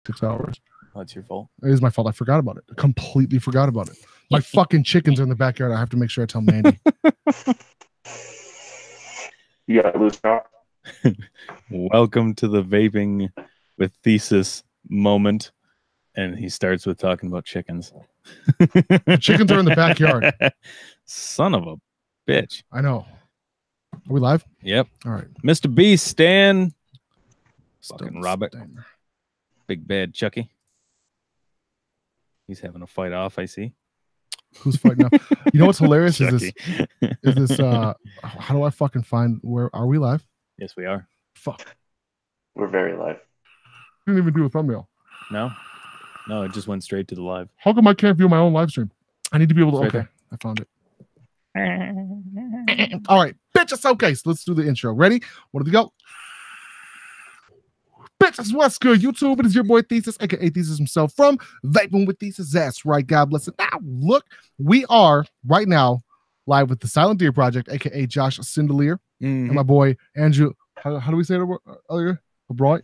6 hours. Oh, it's your fault. It is my fault. I forgot about it. I completely forgot about it. My fucking chickens are in the backyard. I have to make sure I tell Mandy. You got loose talk. Welcome to the Vaping with Thesis moment. And he starts with talking about chickens. Chickens are in the backyard. Son of a bitch. I know. Are we live? Yep. All right. Mr. B, Stan. Fucking Robert. Big bad Chucky. He's having a fight off, I see. Who's fighting up? You know what's hilarious is this how do I fucking find where are we live? Yes, we are. Fuck. We're very live. Didn't even do a thumbnail. No, it just went straight to the live. How come I can't view my own live stream? I need to be able to. It's right okay, I found it. All right, bitches. Okay, so let's do the intro. Ready? What do we go? Bitches, what's good, YouTube? It is your boy Thesis, aka Thesis himself from Vaping with Thesis. That's right, God bless it. Now, look, we are right now live with the Silent Deer Project, aka Josh Sindelier, and my boy Andrew. How do we say it earlier? O'Brien.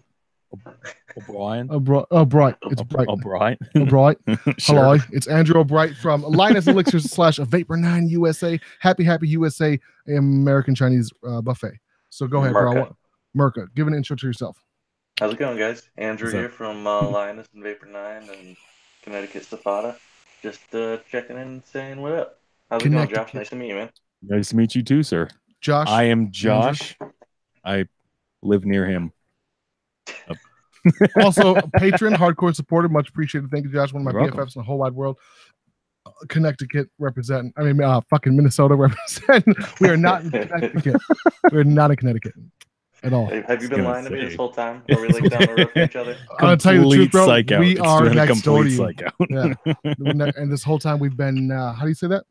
O'Brien. O'Brien. It's Bright. O'Brien. O'Brien. Sure. Hello, it's Andrew O'Brien from Lioness Elixirs / Vapor 9 USA. Happy USA American Chinese buffet. So go ahead, bro. Merca, give an intro to yourself. How's it going, guys? Andrew here from Lioness and Vapor 9 and Connecticut Zapata. Just checking in and saying what up. How's it going, Josh? Nice to meet you, man. Nice to meet you too, sir. Josh. I am Josh. Andrew. I live near him. Also, a patron, hardcore supporter, much appreciated. Thank you, Josh. One of my BFFs in the whole wide world. Connecticut represent. I mean, fucking Minnesota represent. We are not in Connecticut. We're not in Connecticut at all. Have you been lying to me this whole time? Are we like down the road from each other? I'll tell you the truth, bro. We are next door to you. Psych-out. Yeah. And this whole time we've been, how do you say that?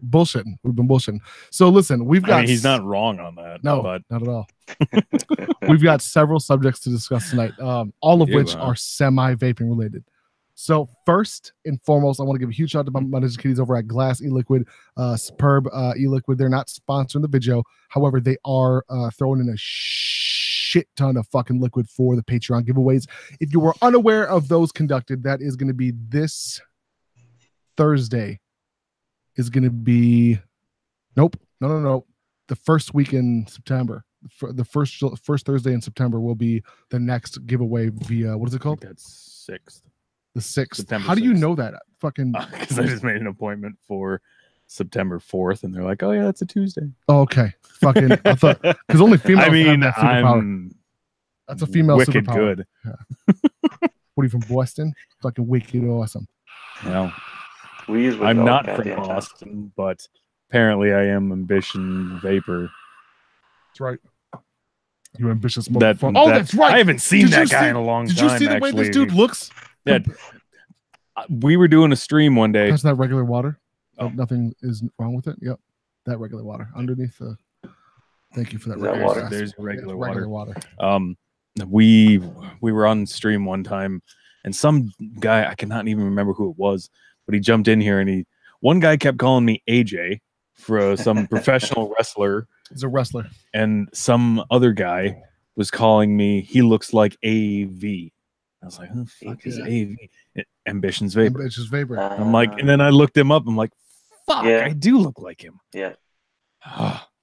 Bullshitting. We've been bullshitting. So listen, we've got. I mean, he's not wrong on that. No, but... not at all. We've got several subjects to discuss tonight, all of which are semi-vaping related. So first and foremost, I want to give a huge shout out to my Ninja Kitties over at Glass eLiquid, superb eLiquid. They're not sponsoring the video. However, they are throwing in a shit ton of fucking liquid for the Patreon giveaways. If you were unaware of those conducted, that is going to be this Thursday. Is going to be no. The first week in September. The first Thursday in September will be the next giveaway via what is it called? That's 6th. The 6th. September How do you 6th. know that? Fucking because I just made an appointment for September 4th, and they're like, "Oh yeah, that's a Tuesday." Oh, okay. Fucking. I thought because only females. I mean, have that superpower. That's a female wicked superpower. Good. Yeah. What are you from Boston? Fucking wicked awesome. Well, I'm not from Boston, but apparently I am Ambition Vapor. That's right. You ambitious motherfucker. That's right. I haven't seen that guy in a long time. Did you see the way this dude looks? Yeah. We were doing a stream one day. That's not regular water. Oh. Nothing is wrong with it. Yep. That regular water underneath the. Thank you for that. Regular water. There's regular water. Water. We were on stream one time, and some guy, I cannot even remember who it was, but he jumped in here, and one guy kept calling me AJ for some professional wrestler. He's a wrestler. And some other guy was calling me, he looks like AV. I was like, who the fuck is AV? Ambition's Vapor. Ambition's Vapor. I'm like, and then I looked him up. I'm like, fuck, I do look like him. Yeah.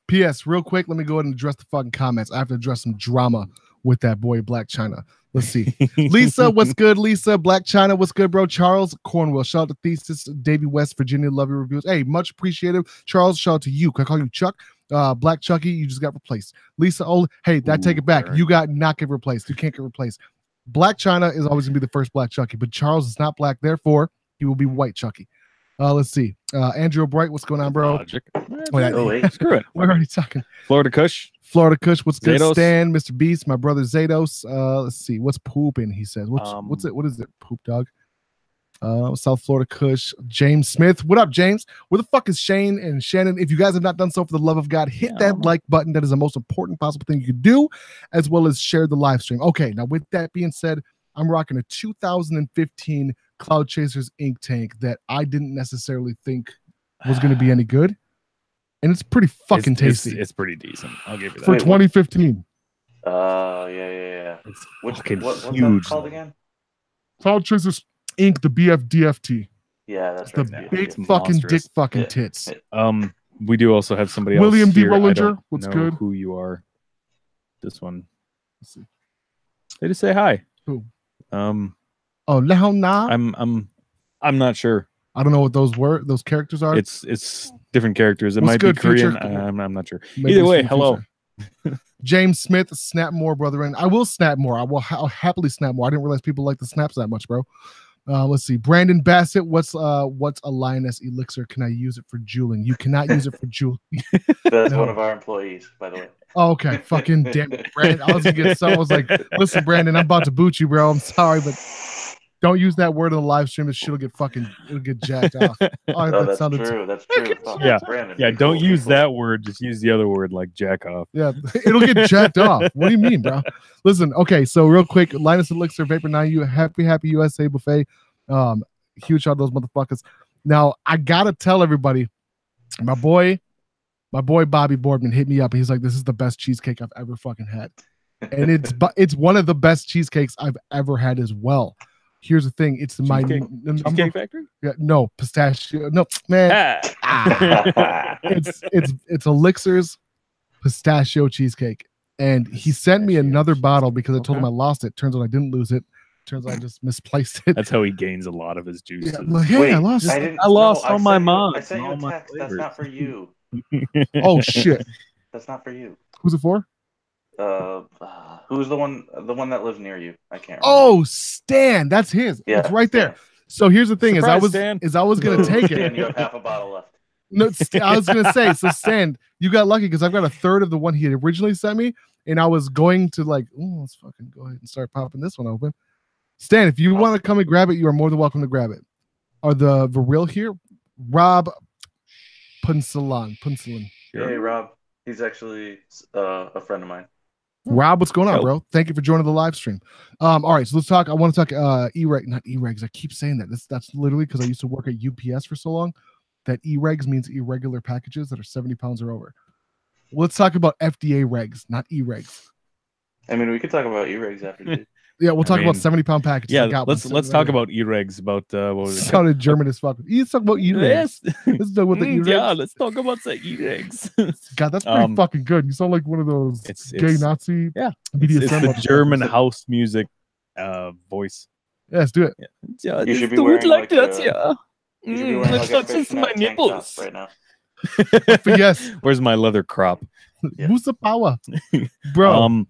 P.S. Real quick, let me go ahead and address the fucking comments. I have to address some drama with that boy, Black China. Let's see. Lisa, what's good? Lisa, Black China, what's good, bro? Charles Cornwell, shout out to Thesis, Davey West, Virginia, love your reviews. Hey, much appreciated. Charles, shout out to you. Can I call you Chuck? Black Chucky, you just got replaced. Lisa, hey, take it back. You got not get replaced. You can't get replaced. Black China is always gonna be the first Black Chucky, but Charles is not black, therefore he will be White Chucky. Let's see. Andrew Bright, what's going on, bro? Logic. Wait. Screw it. We're already talking. Florida Kush, what's good? Zados. Stan, Mr. Beast, my brother Zados. Let's see. What's pooping? He says. What's it? What is it? Poop dog. South Florida Kush, James Smith. What up, James? Where the fuck is Shane and Shannon? If you guys have not done so, for the love of God, hit that like button. That is the most important possible thing you could do, as well as share the live stream. Okay, now with that being said, I'm rocking a 2015 Cloud Chasers ink tank that I didn't necessarily think was going to be any good, and it's pretty fucking tasty. It's pretty decent. I'll give you that. For 2015. Yeah. It's what's huge. that called again? Cloud Chasers Inc., the BFDFT. Yeah, that's the right. big It's fucking monstrous. dick fucking tits. We do also have somebody else. William D. here. I Rollinger, don't what's know good? who you are. This one. Let's see. They just say hi. Who? Oh, Leona. I'm not sure. I don't know what those were. Those characters are. It's different characters. It What's might good, be Korean. future? I'm not sure. Maybe Either it's way, for the hello. future. James Smith, snap more, brethren. I will snap more. I'll happily snap more. I didn't realize people like the snaps that much, bro. Let's see. Brandon Bassett, what's a Lioness elixir? Can I use it for juuling? You cannot use it for juuling. That's one of our employees, by the way. Oh, okay. Fucking damn it, Brandon. I was gonna get some. I was like, listen, Brandon, I'm about to boot you, bro. I'm sorry, but don't use that word on the live stream. This shit'll get it'll get jacked off. Oh, that's true. That's true. Yeah. Brandon, Yeah, be don't cool, use be cool. that word. Just use the other word like jack off. Yeah, it'll get jacked off. What do you mean, bro? Listen, okay, so real quick, Linus Elixir, Vapor 9, you happy USA buffet. Huge shout out those motherfuckers. Now I gotta tell everybody, my boy Bobby Boardman hit me up and he's like, this is the best cheesecake I've ever fucking had. And it's one of the best cheesecakes I've ever had as well. Here's the thing, it's Cheesecake Factory? Yeah, no, pistachio. No, man. It's Elixirs pistachio cheesecake. And he sent me another bottle because I told him I lost it. Turns out I didn't lose it. Turns out I just misplaced it. That's how he gains a lot of his juices. Yeah, like, hey, Wait, I lost. I lost all my moms. I sent you a text. That's not for you. Oh shit. That's not for you. Who's it for? Who's the one that lives near you? I can't remember. Oh, Stan. That's his. Yeah, it's right there. Stan. So here's the thing: Surprise, I was gonna take Stan, it. you have half a bottle left. No, I was gonna say. So Stan, you got lucky because I've got a third of the one he had originally sent me, and I was going to like, oh, let's fucking go ahead and start popping this one open. Stan, if you want to come and grab it, you are more than welcome to grab it. Are the real here? Rob Punsalan. Hey, Rob. He's actually a friend of mine. Rob, what's going on, bro? Thank you for joining the live stream. All right, so let's talk. I want to talk E-Reg, not E-Regs. I keep saying that. That's literally because I used to work at UPS for so long that E-Regs means irregular packages that are 70 pounds or over. Let's talk about FDA regs, not E-Regs. I mean, we could talk about E-Regs after this. Yeah, we'll talk about 70-pound packages. Yeah, let's talk about E-Regs. About what was it? Sounded German as fuck. Let's talk about E-Regs. Yes. Let's talk about the E-Regs. Yeah, let's talk about the E-Regs. God, that's pretty fucking good. You sound like one of those gay Nazi. Yeah, BDSM it's the German house music voice. Yeah, let's do it. Yeah, You should be do it wearing like that. yeah. Let's not touch my nipples right now. Yes. Where's my leather crop? Musa power, bro.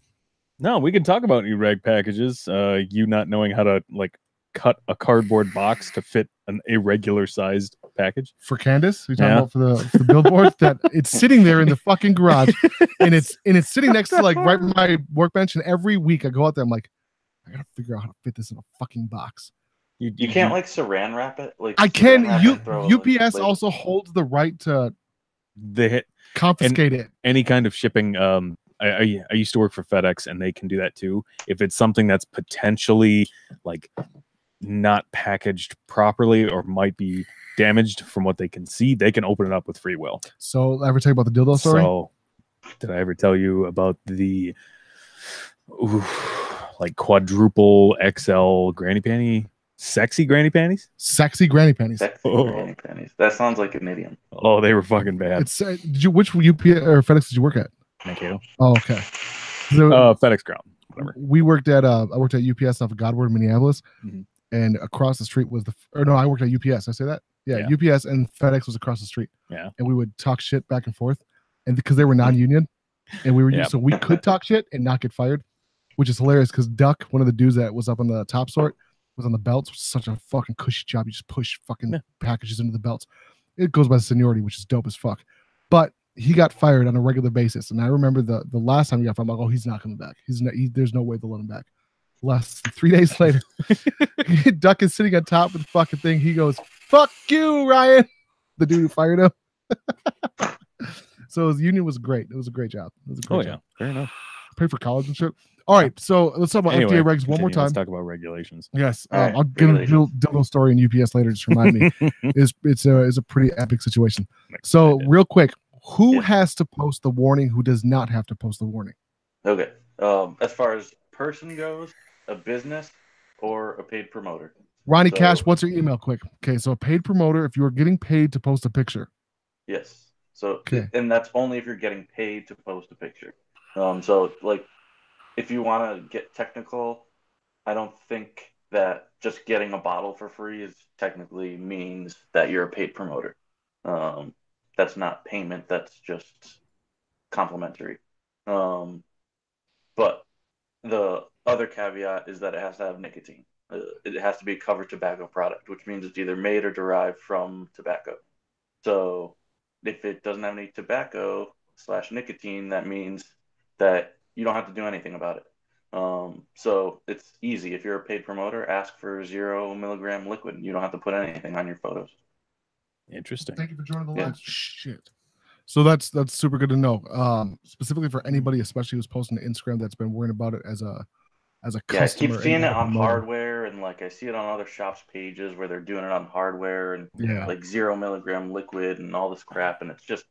No, we can talk about E-Reg packages. You not knowing how to like cut a cardboard box to fit an irregular sized package. For Candace, you're talking about for the billboard that it's sitting there in the fucking garage, and it's sitting next to like right by my workbench. And every week I go out there, I'm like, I gotta figure out how to fit this in a fucking box. You can't like saran wrap it. Like I can. UPS like, also holds the right to confiscate it. Any kind of shipping. I used to work for FedEx, and they can do that too. If it's something that's potentially like not packaged properly or might be damaged from what they can see, they can open it up with free will. So, ever tell you about the dildo story? So, did I ever tell you about the like quadruple XL granny panty? Sexy granny panties? Sexy granny panties. Granny panties. That sounds like an idiom. Oh, they were fucking bad. It's which UPS or FedEx did you work at? Thank you. Oh, okay. So, FedEx ground. Whatever. We worked at I worked at UPS off of Godward, Minneapolis, and across the street was I worked at UPS. I say that? Yeah, UPS and FedEx was across the street. Yeah. And we would talk shit back and forth, and because they were non-union, and we were so we could talk shit and not get fired, which is hilarious because Duck, one of the dudes that was up on the top sort, was on the belts, which is such a fucking cushy job. You just push fucking packages into the belts. It goes by seniority, which is dope as fuck. But he got fired on a regular basis, and I remember the last time he got fired, I'm like, oh, he's not coming back. There's no way they'll let him back. Less than 3 days later, Duck is sitting on top of the fucking thing. He goes, "Fuck you, Ryan," the dude who fired him. So his union was great. It was a great job. It was a great job. Fair enough. Pay for college and shit. All right, so let's talk about FDA regs one more time. Let's talk about regulations. Yes, I'll give a dildo story in UPS later. Just remind me. It's a pretty epic situation. So real quick, who has to post the warning? Who does not have to post the warning? Okay. As far as person goes, a business, or a paid promoter. Ronnie Cash, what's your email? Quick. Okay, so a paid promoter, if you are getting paid to post a picture. Yes. So, and that's only if you're getting paid to post a picture. So like, if you want to get technical, I don't think that just getting a bottle for free is technically means that you're a paid promoter. That's not payment. That's just complimentary. But the other caveat is that it has to have nicotine. It has to be a covered tobacco product, which means it's either made or derived from tobacco. So if it doesn't have any tobacco / nicotine, that means that you don't have to do anything about it. So it's easy. If you're a paid promoter, ask for 0 milligram liquid. You don't have to put anything on your photos. Interesting. Thank you for joining the live. Shit. So that's super good to know. Specifically for anybody, especially who's posting to Instagram, that's been worrying about it as a customer. I keep seeing it on hardware, and like I see it on other shops' pages where they're doing it on hardware and like 0 milligram liquid and all this crap, and it's just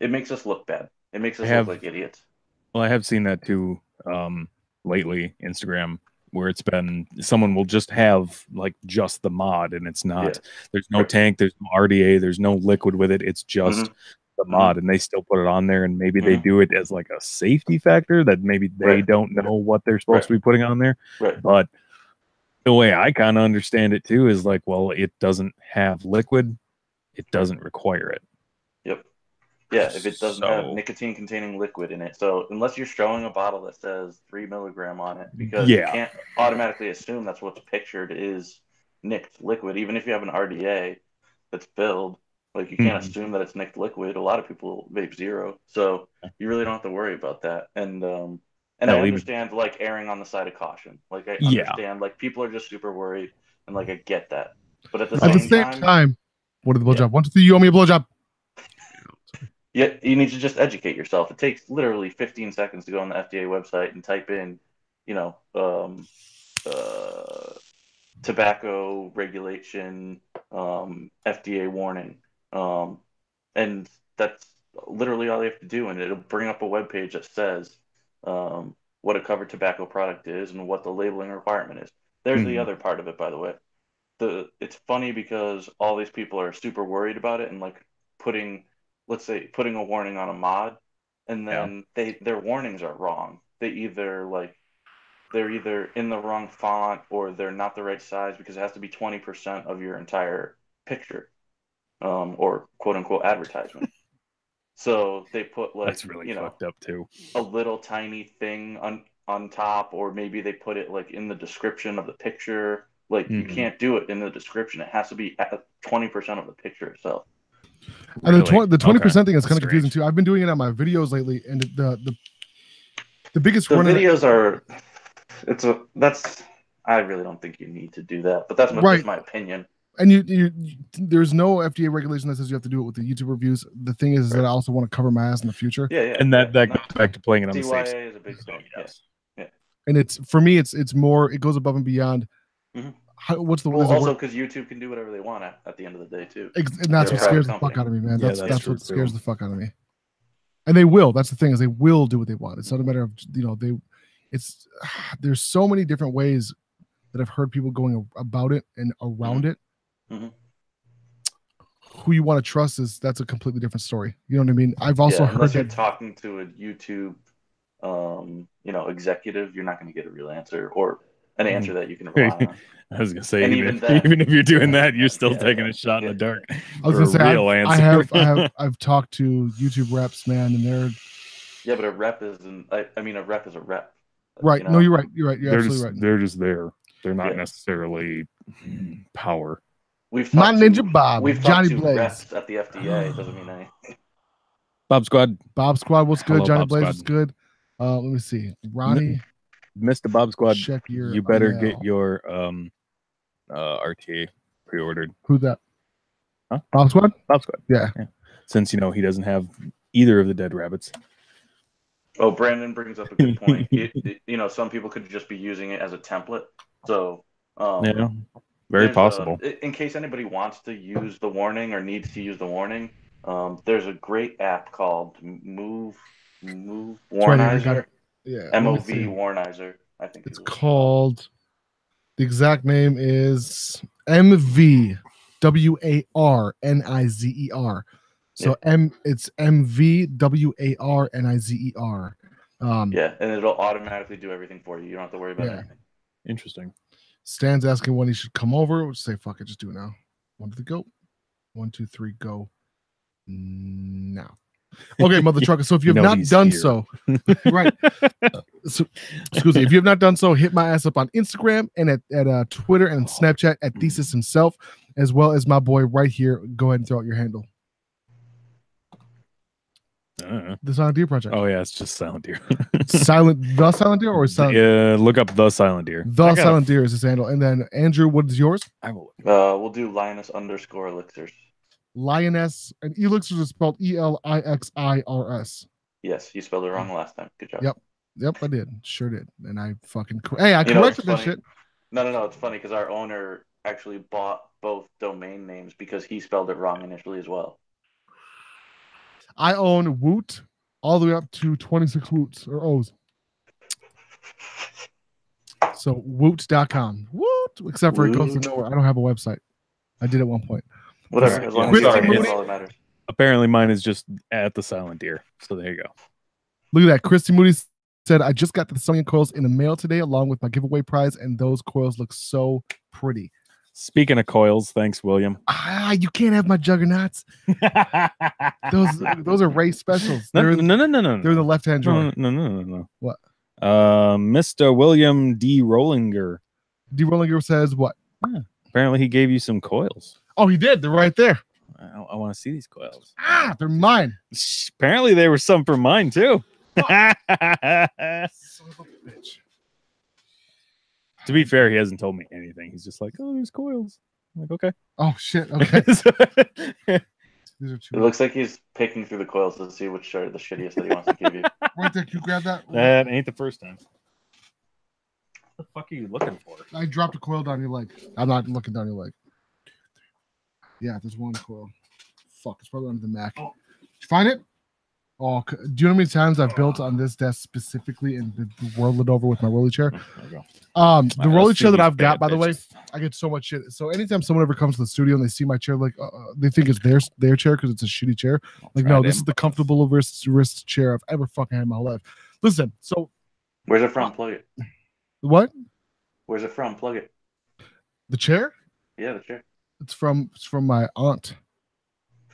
it makes us look bad. It makes us look like idiots. Well, I have seen that too lately, Instagram, where it's been someone will just have like just the mod, and it's not. There's no tank, there's no RDA, there's no liquid with it. It's just the mod, and they still put it on there, and maybe they do it as like a safety factor that maybe they don't know what they're supposed to be putting on there. But the way I kind of understand it too is like, well, it doesn't have liquid, it doesn't require it. Yeah, if it doesn't have nicotine containing liquid in it. So unless you're showing a bottle that says 3 milligram on it, because you can't automatically assume that's what's pictured is nicked liquid, even if you have an RDA that's filled. Like, you can't assume that it's nicked liquid. A lot of people vape 0, so you really don't have to worry about that. And I understand, like, erring on the side of caution. Like, I understand, like, people are just super worried, and, like, I get that. But at the same time, what are the blowjob? 1, 2, 3, you owe me a blowjob. Yeah, you need to just educate yourself. It takes literally 15 seconds to go on the FDA website and type in, tobacco regulation, FDA warning. And that's literally all you have to do. And it'll bring up a web page that says what a covered tobacco product is and what the labeling requirement is. There's the other part of it, by the way. It's funny because all these people are super worried about it and like putting a warning on a mod, and then their warnings are wrong. They're either in the wrong font or they're not the right size because it has to be 20% of your entire picture, or quote unquote advertisement. So they put like, that's really fucked up too, a little tiny thing on top, or maybe they put it like in the description of the picture. Like you can't do it in the description. It has to be at 20% of the picture itself. And the 20% thing is kind of confusing too. I've been doing it on my videos lately, and the biggest videos are I really don't think you need to do that, but that's my opinion. And you there's no FDA regulation that says you have to do it with the YouTube reviews. The thing is that I also want to cover my ass in the future. And that goes back to playing it on the safe side. Is a big thing. And it's for me, it's more. It goes above and beyond. Also because YouTube can do whatever they want at the end of the day too, and that's what scares the fuck out of me, man. That's what scares the fuck out of me. And they will. That's the thing, is they will do what they want. It's not a matter of there's so many different ways that I've heard people going about it and around it. Who you want to trust that's a completely different story. You know what I mean? I've also heard unless you're talking to a YouTube executive, you're not going to get a real answer or an answer that you can rely on. I was gonna say, even if you're doing that, you're still taking a shot in the dark. I was gonna say, I've talked to YouTube reps, man, and they're but a rep isn't. I mean, a rep is a rep. Right? You know? No, you're right. You're absolutely right. They're just there. They're not necessarily power. We've talked Ninja Bob. We've Johnny talked to Blaze reps at the FDA. It doesn't mean anything. Bob Squad. What's good? Hello, Johnny Bob Blaze Squad. was good. Let me see. Ronnie. Mr. Bob Squad, check your you better email. get your RTA pre-ordered. Who's that? Huh? Bob Squad? Bob Squad. Yeah. Since he doesn't have either of the dead rabbits. Oh, Brandon brings up a good point. Some people could just be using it as a template. So very possible. In case anybody wants to use the warning or needs to use the warning, there's a great app called Move Warnizer. Yeah, MOV Warnizer, I think it's called. The exact name is MVWARNIZER. So it's MVWARNIZER. Yeah, and it'll automatically do everything for you. You don't have to worry about anything. Interesting. Stan's asking when he should come over. We'll say, fuck it, just do it now. 1, 2, 3, go. 1, 2, 3, go. Now. Okay, mother trucker. So if you have not done so, right? So, excuse me. If you have not done so, hit my ass up on Instagram and at Twitter and Snapchat at ThesisHimself, as well as my boy right here. Go ahead and throw out your handle. The Silent Deer Project. Oh yeah, it's just Silent Deer. The Silent Deer or Silent? Look up the Silent Deer. The Silent Deer is his handle. And then Andrew, what is yours? I will. We'll do Lioness _ Elixirs. Lioness, and Elixirs is spelled ELIXIRS. Yes, you spelled it wrong last time. Good job. Yep, I did. Sure did. And I fucking I corrected that shit. No. It's funny because our owner actually bought both domain names because he spelled it wrong initially as well. I own Woot all the way up to 26 Woots or O's. So Woot.com. Woot, except for it goes to nowhere. I don't have a website. I did at one point. Whatever, as long as that's all that matters. Apparently mine is just at the Silent Deer. So there you go. Look at that. Christy Moody said, I just got the Sony coils in the mail today along with my giveaway prize, and those coils look so pretty. Speaking of coils, thanks, William. You can't have my juggernauts. Those are race specials. No. They're in the left-hand drawer. No. What? Mr. William D. Rollinger. D. Rollinger says what? Apparently he gave you some coils. Oh, he did. They're right there. I want to see these coils. They're mine. Apparently there were some for mine too. Son of a bitch. To be fair, he hasn't told me anything. He's just like, oh, there's coils. I'm like, okay. Oh, shit. Okay. These are two. It looks like he's picking through the coils to see which are the shittiest that he wants to give you. Right there. Can you grab that? That ain't the first time. What the fuck are you looking for? I dropped a coil down your leg. I'm not looking down your leg. Yeah, there's one coil. Fuck, it's probably under the Mac. Oh. Did you find it? Oh, do you know how many times I've built on this desk specifically and whirled it over with my rolly chair? There you go. The rolly chair that I've got, by the way, I get so much shit. So anytime someone ever comes to the studio and they see my chair, like they think it's their chair because it's a shitty chair. Like, no, this is the comfortable wrist chair I've ever fucking had in my whole life. Listen, so where's it from? Plug it. What? Where's it from? Plug it. The chair? Yeah, the chair. It's from my aunt,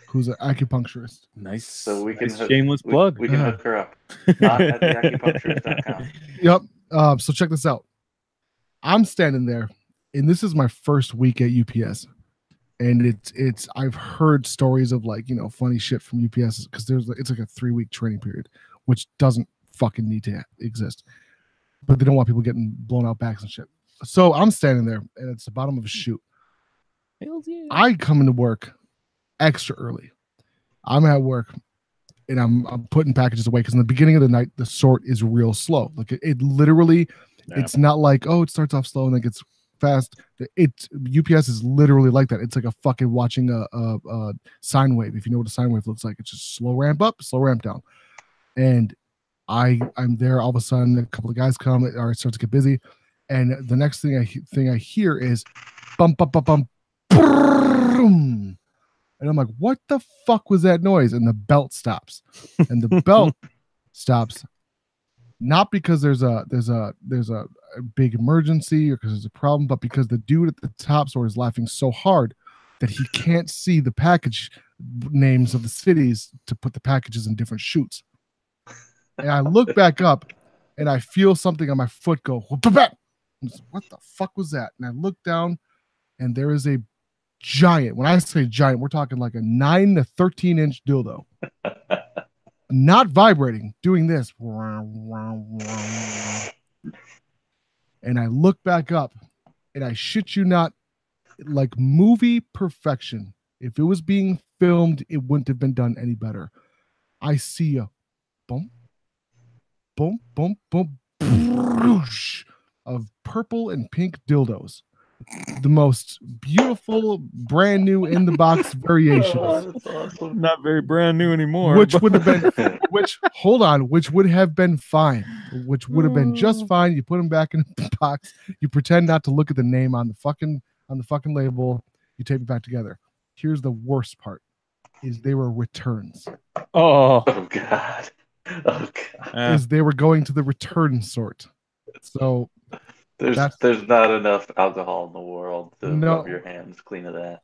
who's an acupuncturist. Nice. So we can shameless plug. We can hook her up. Not at theacupuncturist.com. Yep. So check this out. I'm standing there, and this is my first week at UPS, and it's I've heard stories of, like, you know, funny shit from UPS because it's like a 3-week training period, which doesn't fucking need to exist, but they don't want people getting blown out backs and shit. So I'm standing there, and it's the bottom of a chute. I come into work extra early. I'm at work and I'm putting packages away because in the beginning of the night the sort is real slow. Like it literally, it's not like, oh, it starts off slow and then gets fast. UPS is literally like that. It's like a fucking watching a sine wave. If you know what a sine wave looks like, it's just slow ramp up, slow ramp down. And I'm there. All of a sudden, a couple of guys come, or it starts to get busy, and the next thing I hear is bump bump bump bump. Boom. And I'm like, what the fuck was that noise? And the belt stops. And the belt stops not because there's a big emergency or because there's a problem, but because the dude at the top store is laughing so hard that he can't see the package names of the cities to put the packages in different chutes. And I look back up and I feel something on my foot go, what the fuck was that? And I look down and there is a giant, when I say giant, we're talking like a 9 to 13 inch dildo, not vibrating, doing this. And I look back up and I shit you not, like movie perfection. If it was being filmed, it wouldn't have been done any better. I see a boom, boom, boom, boom, of purple and pink dildos the most beautiful, brand new in the box variations. Oh, that's awesome. Not very brand new anymore. Which would have been, which would have been fine. Which would have been just fine. You put them back in the box. You pretend not to look at the name on the fucking label. You tape it back together. Here's the worst part: is they were returns. Oh God. Oh God. Is they were going to the return sort. So there's not enough alcohol in the world to rub your hands clean of that.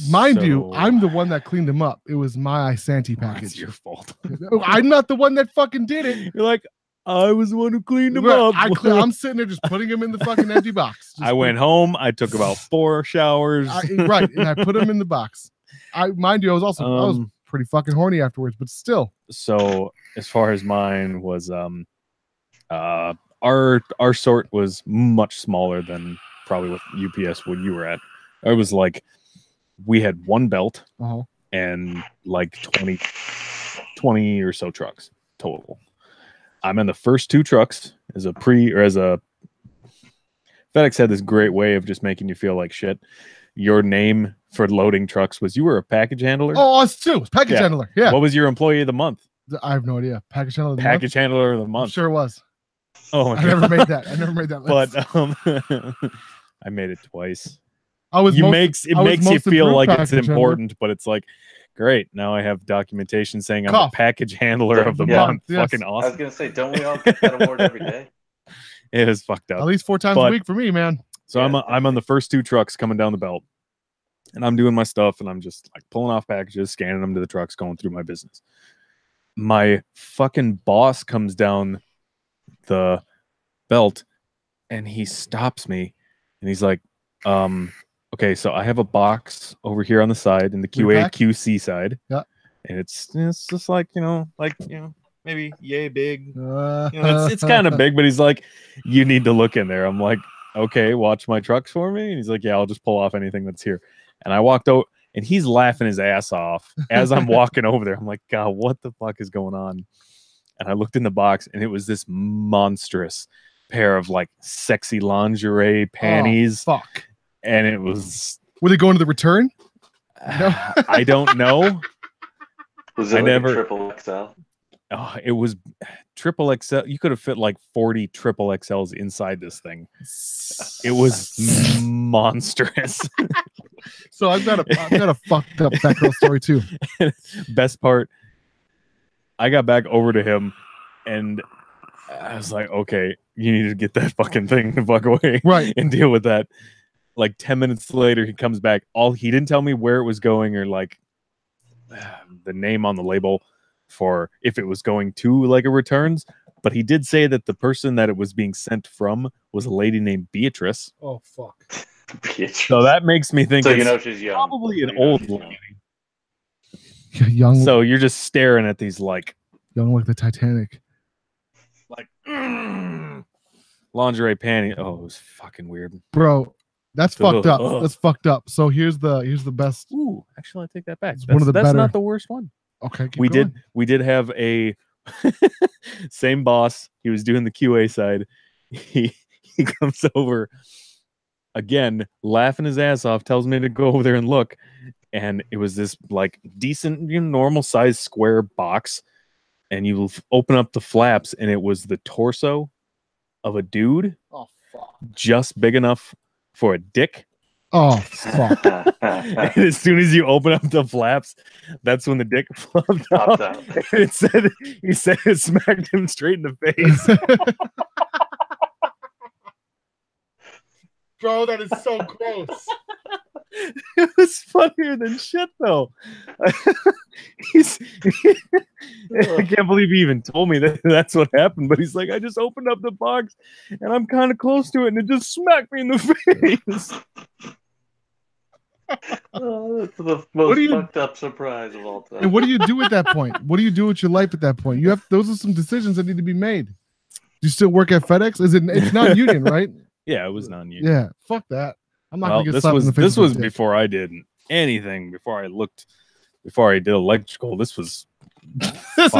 Mind you, I'm the one that cleaned them up. It was my Isanti package. It's your fault. I'm not the one that fucking did it. You're like, I was the one who cleaned them up. I'm sitting there just putting them in the fucking empty box. I went home. I took about 4 showers. Right, and I put them in the box. Mind you, I was pretty fucking horny afterwards, but still. So as far as mine was, our sort was much smaller than probably what UPS when you were at. It was like we had one belt and like 20 or so trucks total. I'm in the first 2 trucks as a FedEx had this great way of just making you feel like shit. Your name for loading trucks was you were a package handler. Oh, us too. Package handler. Yeah. What was your employee of the month? I have no idea. Package handler. Handler of the month. I'm sure it was. Oh, I never made that. List. But I made it twice. It makes you feel like it's important, but it's like, great. Now I have documentation saying I'm a package handler of the month. Yes. Fucking awesome. I was gonna say, don't we all get that award every day? It was fucked up. At least 4 times a week for me, man. So I'm on the first 2 trucks coming down the belt, and I'm doing my stuff, and I'm just like pulling off packages, scanning them to the trucks, going through my business. My fucking boss comes down the belt, and he stops me, and he's like, okay, so I have a box over here on the side in the QA QC side. Yeah. And it's just like, maybe yay big. It's kind of big, but he's like, you need to look in there. I'm like, okay, watch my trucks for me. And he's like, yeah, I'll just pull off anything that's here. And I walked out, and he's laughing his ass off as I'm walking over there. I'm like, God, what the fuck is going on? And I looked in the box, and it was this monstrous pair of like sexy lingerie panties. Oh, fuck. And it was. Were they going to the return? No. I don't know. Was it like a triple XL? Oh, it was triple XL. You could have fit like 40 triple XLs inside this thing. It was monstrous. So I've got a fucked up fat girl story too. Best part, I got back over to him, and I was like, okay, you need to get that fucking thing the fuck away, right, and deal with that. Like 10 minutes later, he comes back. He didn't tell me where it was going or like the name on the label for if it was going to like a returns, but he did say that the person that it was being sent from was a lady named Beatrice. Oh fuck. Beatrice. So that makes me think she's young. Probably an old lady. Young. So you're just staring at these like young like the Titanic. Like lingerie panty. Oh, it was fucking weird. Bro, that's fucked up. That's fucked up. So here's the best. Ooh, actually I take that back. That's better. Not the worst one. Okay. We did have a same boss. He was doing the QA side. He comes over again, laughing his ass off, tells me to go over there and look. And it was this like decent, normal size square box. And you open up the flaps, and it was the torso of a dude. Oh fuck. Just big enough for a dick. Oh fuck. And as soon as you open up the flaps, that's when the dick flopped out. He said it smacked him straight in the face. Bro, that is so gross. It was funnier than shit, though. I can't believe he even told me that that's what happened. But he's like, I just opened up the box, and I'm kind of close to it, and it just smacked me in the face. Oh, that's the most fucked up surprise of all time. And what do you do at that point? What do you do with your life at that point? Those are some decisions that need to be made. Do you still work at FedEx? It's non-union, right? Yeah, it was non-union. Yeah, fuck that. I'm not gonna get slapped in the face. This was before I did anything. Before I did electrical. This is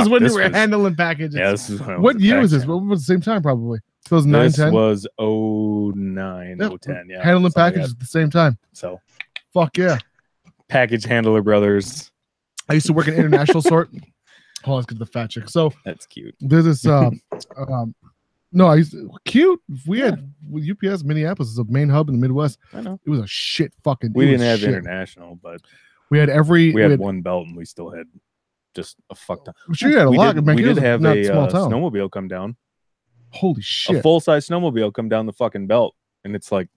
when you were handling packages. Yeah, this is when what year was this? What was the same time? Probably 2009, This 10? was 09, 010. Yeah. Handling something like packages that. at the same time. So, Fuck yeah. package handler brothers. I used to work in international sort. Oh, let's get the fat chick. So That's cute. there's this no, I used to, cute. We had UPS Minneapolis is a main hub in the Midwest. I know. It was a shit fucking. We didn't have international, but we had we had one belt and we still had just a fuck ton. Sure, you had a lot. We did have a small town. snowmobile come down. Holy shit! A full size snowmobile come down the fucking belt, and it's like,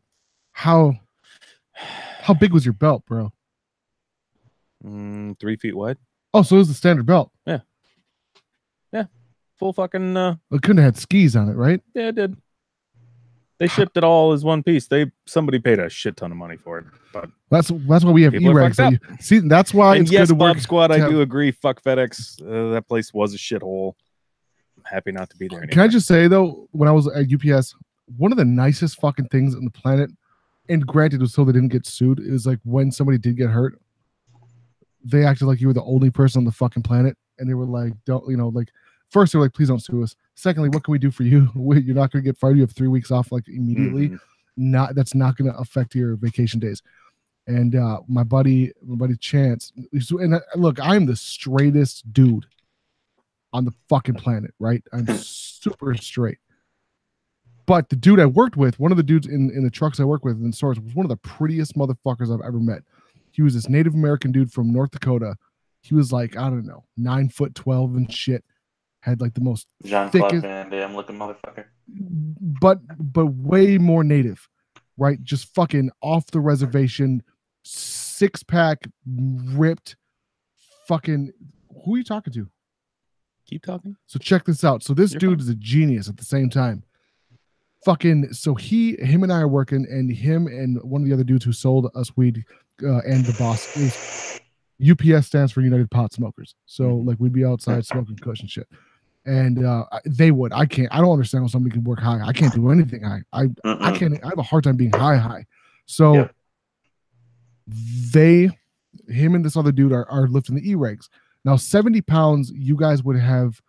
how big was your belt, bro? 3 feet wide. Oh, so it was the standard belt. Yeah. Full fucking. It couldn't have had skis on it, right? Yeah, it did. They shipped it all as one piece. Somebody paid a shit ton of money for it, but that's why we have e-regs. See, that's why. And it's yes, good to Bob work Squad, I have... do agree. Fuck FedEx. That place was a shithole. I'm happy not to be there anymore. Can I just say though, when I was at UPS, one of the nicest fucking things on the planet, and granted, it was so they didn't get sued. It was like when somebody did get hurt, they acted like you were the only person on the fucking planet, and they were like, "Don't like." First, they were like, "Please don't sue us." Secondly, what can we do for you? You're not going to get fired. You have 3 weeks off, like immediately. That's not going to affect your vacation days. And my buddy Chance, and look, I'm the straightest dude on the fucking planet, right? I'm super straight. But the dude I worked with, one of the dudes in the trucks I work with in stores, was one of the prettiest motherfuckers I've ever met. He was this Native American dude from North Dakota. He was like, I don't know, 9'12" and shit. Had like the most Jean-Claude Van Damme looking motherfucker. But way more native, right? Just fucking off the reservation, 6-pack, ripped, fucing. Who are you talking to? Keep talking. So check this out. So this dude is a genius at the same time. Fucking. So him and I are working, and him and one of the other dudes who sold us weed, and the boss is UPS stands for United Pot Smokers. So like we'd be outside smoking kush and shit. And they would. I can't. I don't understand how somebody can work high. I can't do anything high. I can't. I have a hard time being high. So him and this other dude are lifting the e-regs. Now 70 pounds. You guys would have.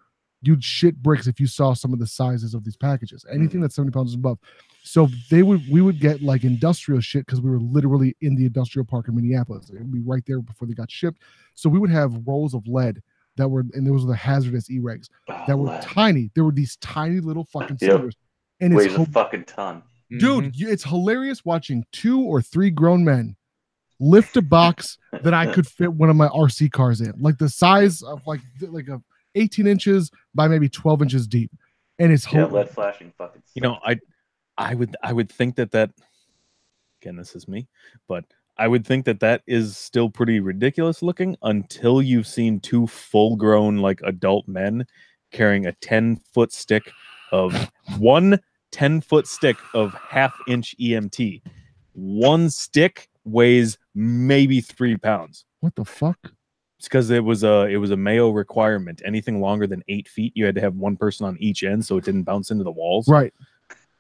You'd shit bricks if you saw some of the sizes of these packages. Anything that's 70 pounds is above. So we would get like industrial shit because we were literally in the industrial park in Minneapolis. It would be right there before they got shipped. So we would have rolls of lead that were, and those were the hazardous e-regs that were tiny. There were these tiny little fucking cylinders. And weighs a fucking ton. Dude, it's hilarious watching 2 or 3 grown men lift a box that I could fit one of my RC cars in. Like the size of like a 18 inches by maybe 12 inches deep. And it's lead flashing fucking stuff. You know, I would think that again, this is me, but I would think that is still pretty ridiculous looking until you've seen 2 full-grown like adult men carrying a 10-foot stick of 10-foot stick of 1/2-inch EMT. One stick weighs maybe 3 pounds. What the fuck? It's because it was a Mayo requirement. Anything longer than 8 feet, you had to have one person on each end so it didn't bounce into the walls. Right.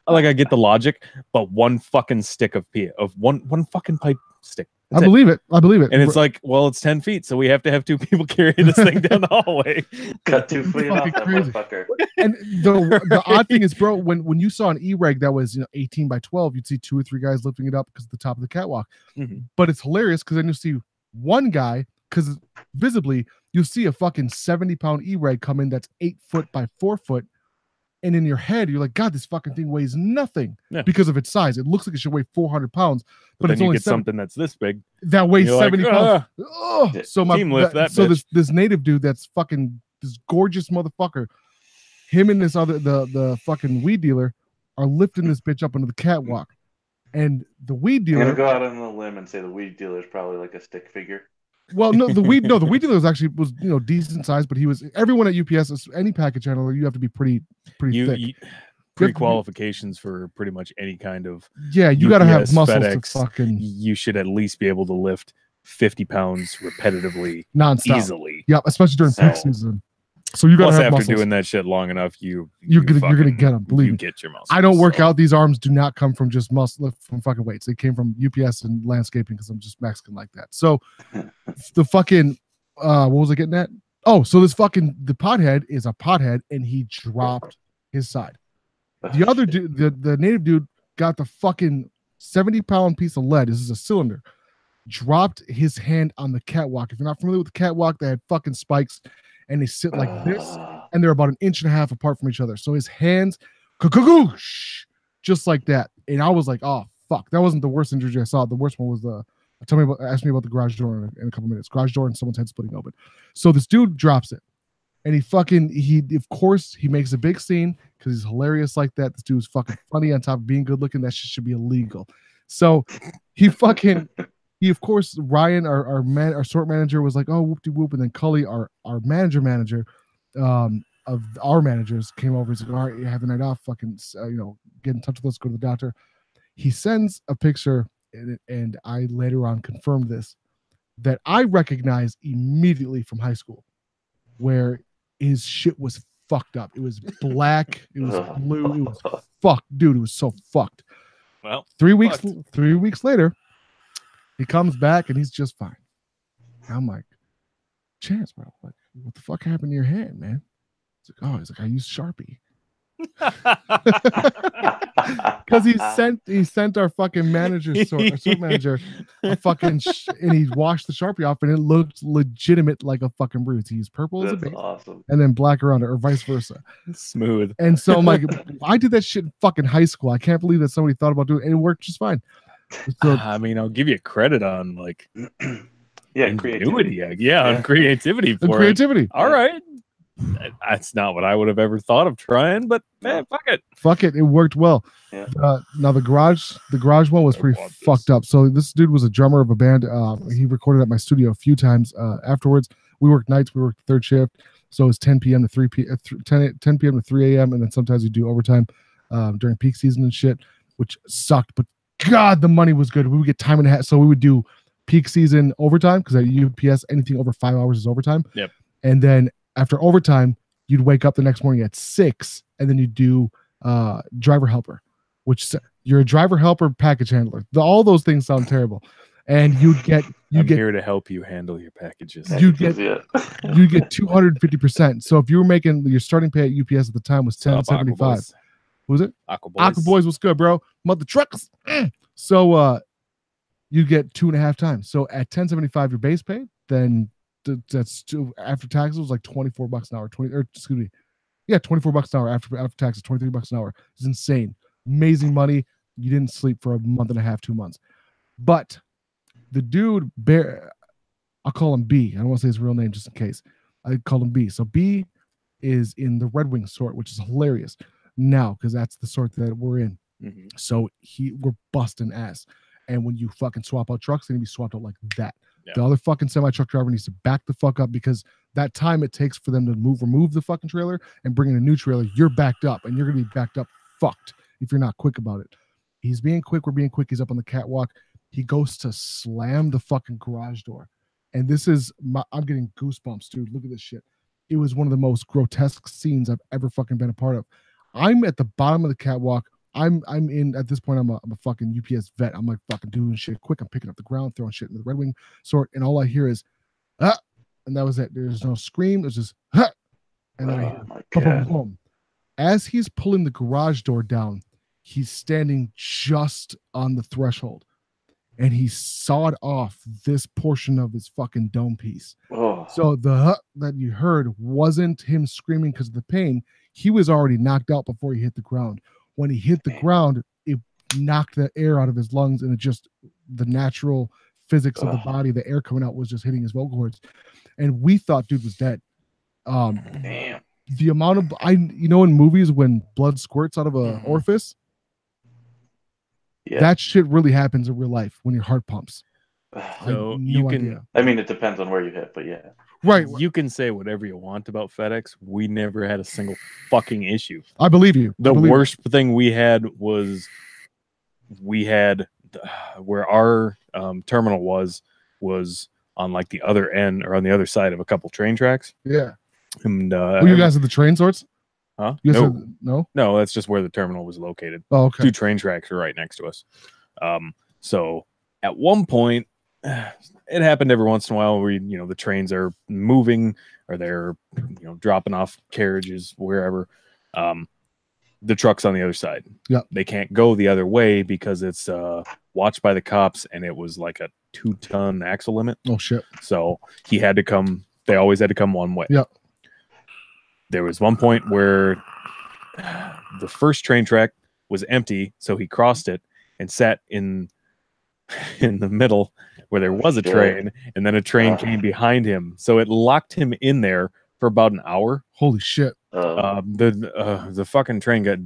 Like I get the logic, but one fucking stick of one fucking pipe stick. I believe it. And it's like, well, it's 10 feet, so we have to have 2 people carrying this thing down the hallway. Cut 2 feet off that motherfucker. And the odd thing is, bro, when you saw an e-reg that was 18 by 12, you'd see 2 or 3 guys lifting it up because of the top of the catwalk. But it's hilarious because then you see one guy, because visibly you'll see a fucking 70-pound e-reg come in that's 8 foot by 4 foot. And in your head, you're like, God, this fucking thing weighs nothing because of its size. It looks like it should weigh 400 pounds, but it's then you only get something that's this big that weighs 70 pounds. So this native dude that's fucking this gorgeous motherfucker, him and this other the fucking weed dealer are lifting this bitch up into the catwalk, and the weed dealer. I'm gonna go out on a limb and say the weed dealer is probably like a stick figure. Well, the weed dealer was decent size, but he was everyone at UPS, any package handler, you have to be pretty thick. Pre-qualifications for pretty much any kind of you got to have muscles FedEx, to fucking. You should at least be able to lift 50 pounds repetitively, nonstop, easily. Yeah, especially during peak season. So you got to have after muscles. doing that shit long enough, you're gonna get them. Believe me, get your muscles. I don't work out. These arms do not come from just muscle from fucking weights. They came from UPS and landscaping because I'm just Mexican like that. So the fucking what was I getting at? Oh, so this fucking the pothead is a pothead, and he dropped his side. The other dude, the native dude, got the fucking 70-pound piece of lead. This is a cylinder. Dropped his hand on the catwalk. If you're not familiar with the catwalk, they had fucking spikes, and they sit like this, and they're about 1.5 inches apart from each other. So his hands, just like that. And I was like, oh fuck, that wasn't the worst injury I saw. The worst one was ask me about the garage door in a couple minutes. Garage door and someone's head splitting open. So this dude drops it, and he of course he makes a big scene because he's hilarious like that. This dude's fucking funny on top of being good looking. That shit should be illegal. So he of course, Ryan, our sort manager, was like, oh, whoop-de-whoop. And then Cully, our manager of our managers, came over. He's like, all right, you have the night off. Fucking, get in touch with us. Go to the doctor. He sends a picture, and I later on confirmed this, that I recognized immediately from high school, where his shit was fucked up. It was black. It was blue. It was fucked. Dude, it was so fucked. Well, 3 weeks later, he comes back and he's just fine. I'm like, Chance, bro, like, what the fuck happened to your hand, man? He's like, I used Sharpie. Because he sent our fucking manager, our sort manager, a fucking and he washed the Sharpie off, and it looked legitimate like a fucking bruise. He used purple as a base, awesome. And then black around it, or vice versa. Smooth. And so I'm like, I did that shit in fucking high school. I can't believe that somebody thought about doing it, and it worked just fine. So, I mean, I'll give you credit on like creativity. On creativity. Creativity. All right. That's not what I would have ever thought of trying, but man, fuck it. It worked well. Yeah. Now the garage one was pretty fucked up. So this dude was a drummer of a band. He recorded at my studio a few times. Afterwards, we worked nights. We worked third shift, so it was 10 p.m. to 3 p. 10 p.m. to 3 a.m. And then sometimes you do overtime during peak season and shit, which sucked. But God, the money was good. We would get time and a half. So we would do peak season overtime because at UPS, anything over 5 hours is overtime. Yep. And then after overtime, you'd wake up the next morning at 6, and then you do driver helper, which you're a driver helper package handler. All those things sound terrible. And I'm here to help you handle your packages. You get 250%. So if you were making your starting pay at UPS at the time was $10.75. Who was it? Aqua Boys was good, bro. Mother trucks. So you get 2.5 times. So at $10.75 your base pay, then that's after taxes was like $24 an hour. $24 an hour after taxes, $23 an hour. It's insane. Amazing money. You didn't sleep for a month and a half, 2 months. But the dude, I'll call him B. I don't want to say his real name just in case. I call him B. So B is in the Red Wing sort, which is hilarious now because that's the sort that we're in. Mm-hmm. So we're busting ass. And when you fucking swap out trucks, they need to be swapped out like that. Yeah. The other fucking semi-truck driver needs to back the fuck up because that time it takes for them to remove the fucking trailer and bring in a new trailer, you're backed up, and you're going to be backed up fucked if you're not quick about it. He's being quick. We're being quick. He's up on the catwalk. He goes to slam the fucking garage door. And this is, I'm getting goosebumps, dude. Look at this shit. It was one of the most grotesque scenes I've ever fucking been a part of. I'm at the bottom of the catwalk. I'm in, at this point, I'm a fucking UPS vet. I'm like fucking doing shit quick. I'm picking up the ground, throwing shit into the Red Wing sort, and all I hear is, and that was it. There's no scream. There's just, and then I hear, boom, boom. As he's pulling the garage door down, he's standing just on the threshold, and he sawed off this portion of his fucking dome piece. Oh. So the that you heard wasn't him screaming because of the pain. He was already knocked out before he hit the ground. When he hit the ground, it knocked the air out of his lungs, and it just, the natural physics of the body, the air coming out was just hitting his vocal cords. And we thought dude was dead. Damn. The amount of, in movies when blood squirts out of an orifice, that shit really happens in real life when your heart pumps. So you can, idea. I mean, it depends on where you hit, but yeah. Right. You can say whatever you want about FedEx. We never had a single fucking issue. I believe you. The worst thing we had was where our terminal was on like the other end or on the other side of a couple train tracks. Yeah. And were you guys at the train sorts? Huh? No, that's just where the terminal was located. Oh, okay. 2 train tracks are right next to us. So at one point, it happened every once in a while where the trains are moving or they're dropping off carriages wherever. the truck's on the other side. Yeah. They can't go the other way because it's watched by the cops, and it was like a 2-ton axle limit. Oh shit. So he had to come. They always had to come one way. Yeah. There was one point where the first train track was empty, so he crossed it and sat in the middle where there was a train, and then a train came behind him. So it locked him in there for about an hour. Holy shit. The fucking train got,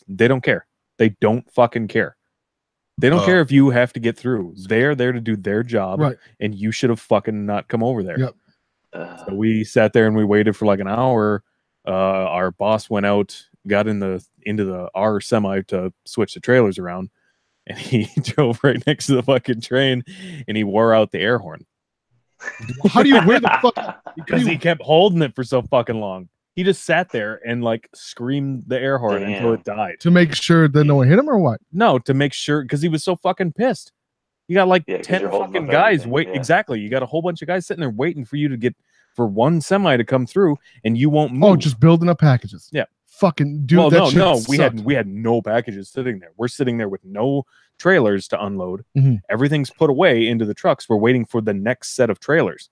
they don't care. They don't fucking care. They don't care if you have to get through. They're there to do their job, right, and you should have fucking not come over there. Yep. So we sat there and we waited for like an hour. Our boss went out, got into our semi to switch the trailers around, and he drove right next to the fucking train, and he wore out the air horn. How do you wear the fuck? Because he kept holding it for so fucking long. He just sat there and like screamed the air horn until it died. To make sure that no one hit him or what? No, to make sure, because he was so fucking pissed. You got like 10 fucking guys wait. Yeah. Exactly. You got a whole bunch of guys sitting there waiting for you to get, for one semi to come through, and you won't move. Oh, just building up packages. Yeah. Fucking dude. Well, that no. Sucked. We had no packages sitting there. We're sitting there with no trailers to unload. Mm-hmm. Everything's put away into the trucks. We're waiting for the next set of trailers,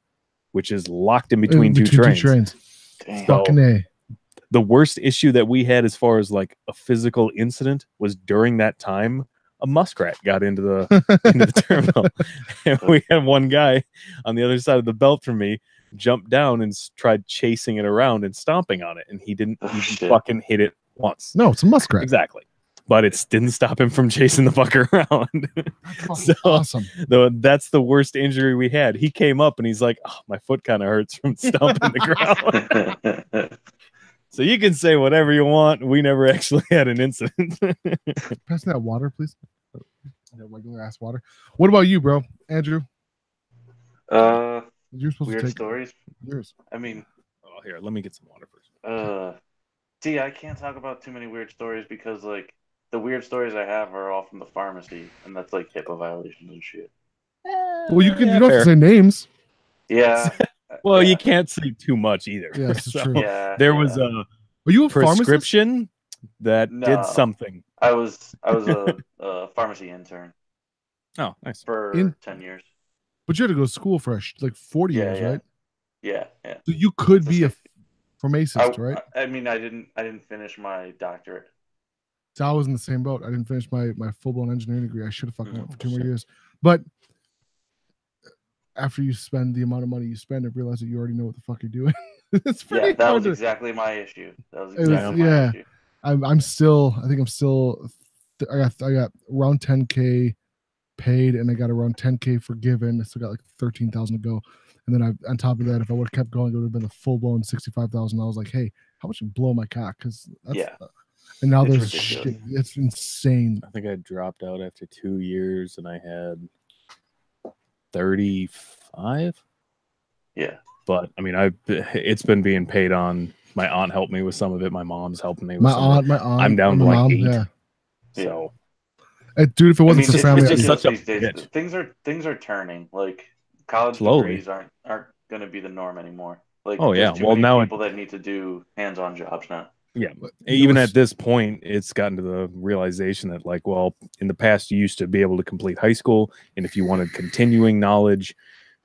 which is locked in between two trains. Fucking A. The worst issue that we had as far as like a physical incident was during that time, a muskrat got into the terminal. And we had one guy on the other side of the belt from me jump down and tried chasing it around and stomping on it, and he didn't even fucking hit it once. No, it's a muskrat. Exactly. But it didn't stop him from chasing the fucker around. So awesome. That's the worst injury we had. He came up and he's like, oh, my foot kind of hurts from stomping the ground. So you can say whatever you want. We never actually had an incident. Pass that water, please. That regular ass water. What about you, bro? Andrew? You're supposed weird to take stories. Yours. I mean, here, let me get some water first. See, I can't talk about too many weird stories because, like, the weird stories I have are all from the pharmacy, and that's like HIPAA violations and shit. Well, you don't have to say names. Yeah. Well, you can't say too much either. Yeah, that's true. Yeah, there was a Are you a prescription that No. did something. I was a pharmacy intern. Oh, nice. For 10 years. But you had to go to school for like 40 years, yeah. right? Yeah. So you could be a pharmacist, right? I mean, I didn't finish my doctorate. So I was in the same boat. I didn't finish my full-blown engineering degree. I should have fucking went for 2 more years. But after you spend the amount of money you spend, I realize that you already know what the fuck you're doing. It's pretty that was exactly my issue. That was exactly my issue. I got around 10K paid, and I got around 10K forgiven. I still got like 13,000 to go. And then on top of that, if I would have kept going, it would have been a full-blown 65,000. I was like, hey, how much you blow my cock? Because and now there's shit. It's insane. I think I dropped out after 2 years, and I had 35. Yeah. But I mean, it's been being paid on. My aunt helped me with some of it. My mom's helping me with some of it. My aunt. I'm down to like 8. Yeah. So, dude, if it wasn't for family, it's just such a days, things are turning. Like college degrees aren't going to be the norm anymore. Like, well, now people that need to do hands-on jobs now. Yeah, even at this point, it's gotten to the realization that, like, well, in the past, you used to be able to complete high school, and if you wanted continuing knowledge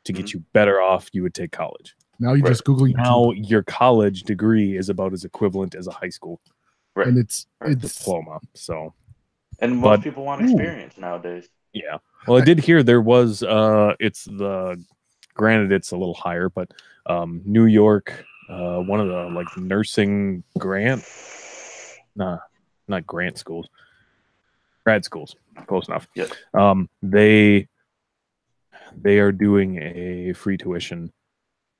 to get you better off, you would take college. Now you just Google YouTube. Now your college degree is about as equivalent as a high school, and it's diploma. So, and most people want experience nowadays. Yeah, well, I did hear there was granted it's a little higher, but New York. One of the like nursing grad schools, close enough. Yeah. They are doing a free tuition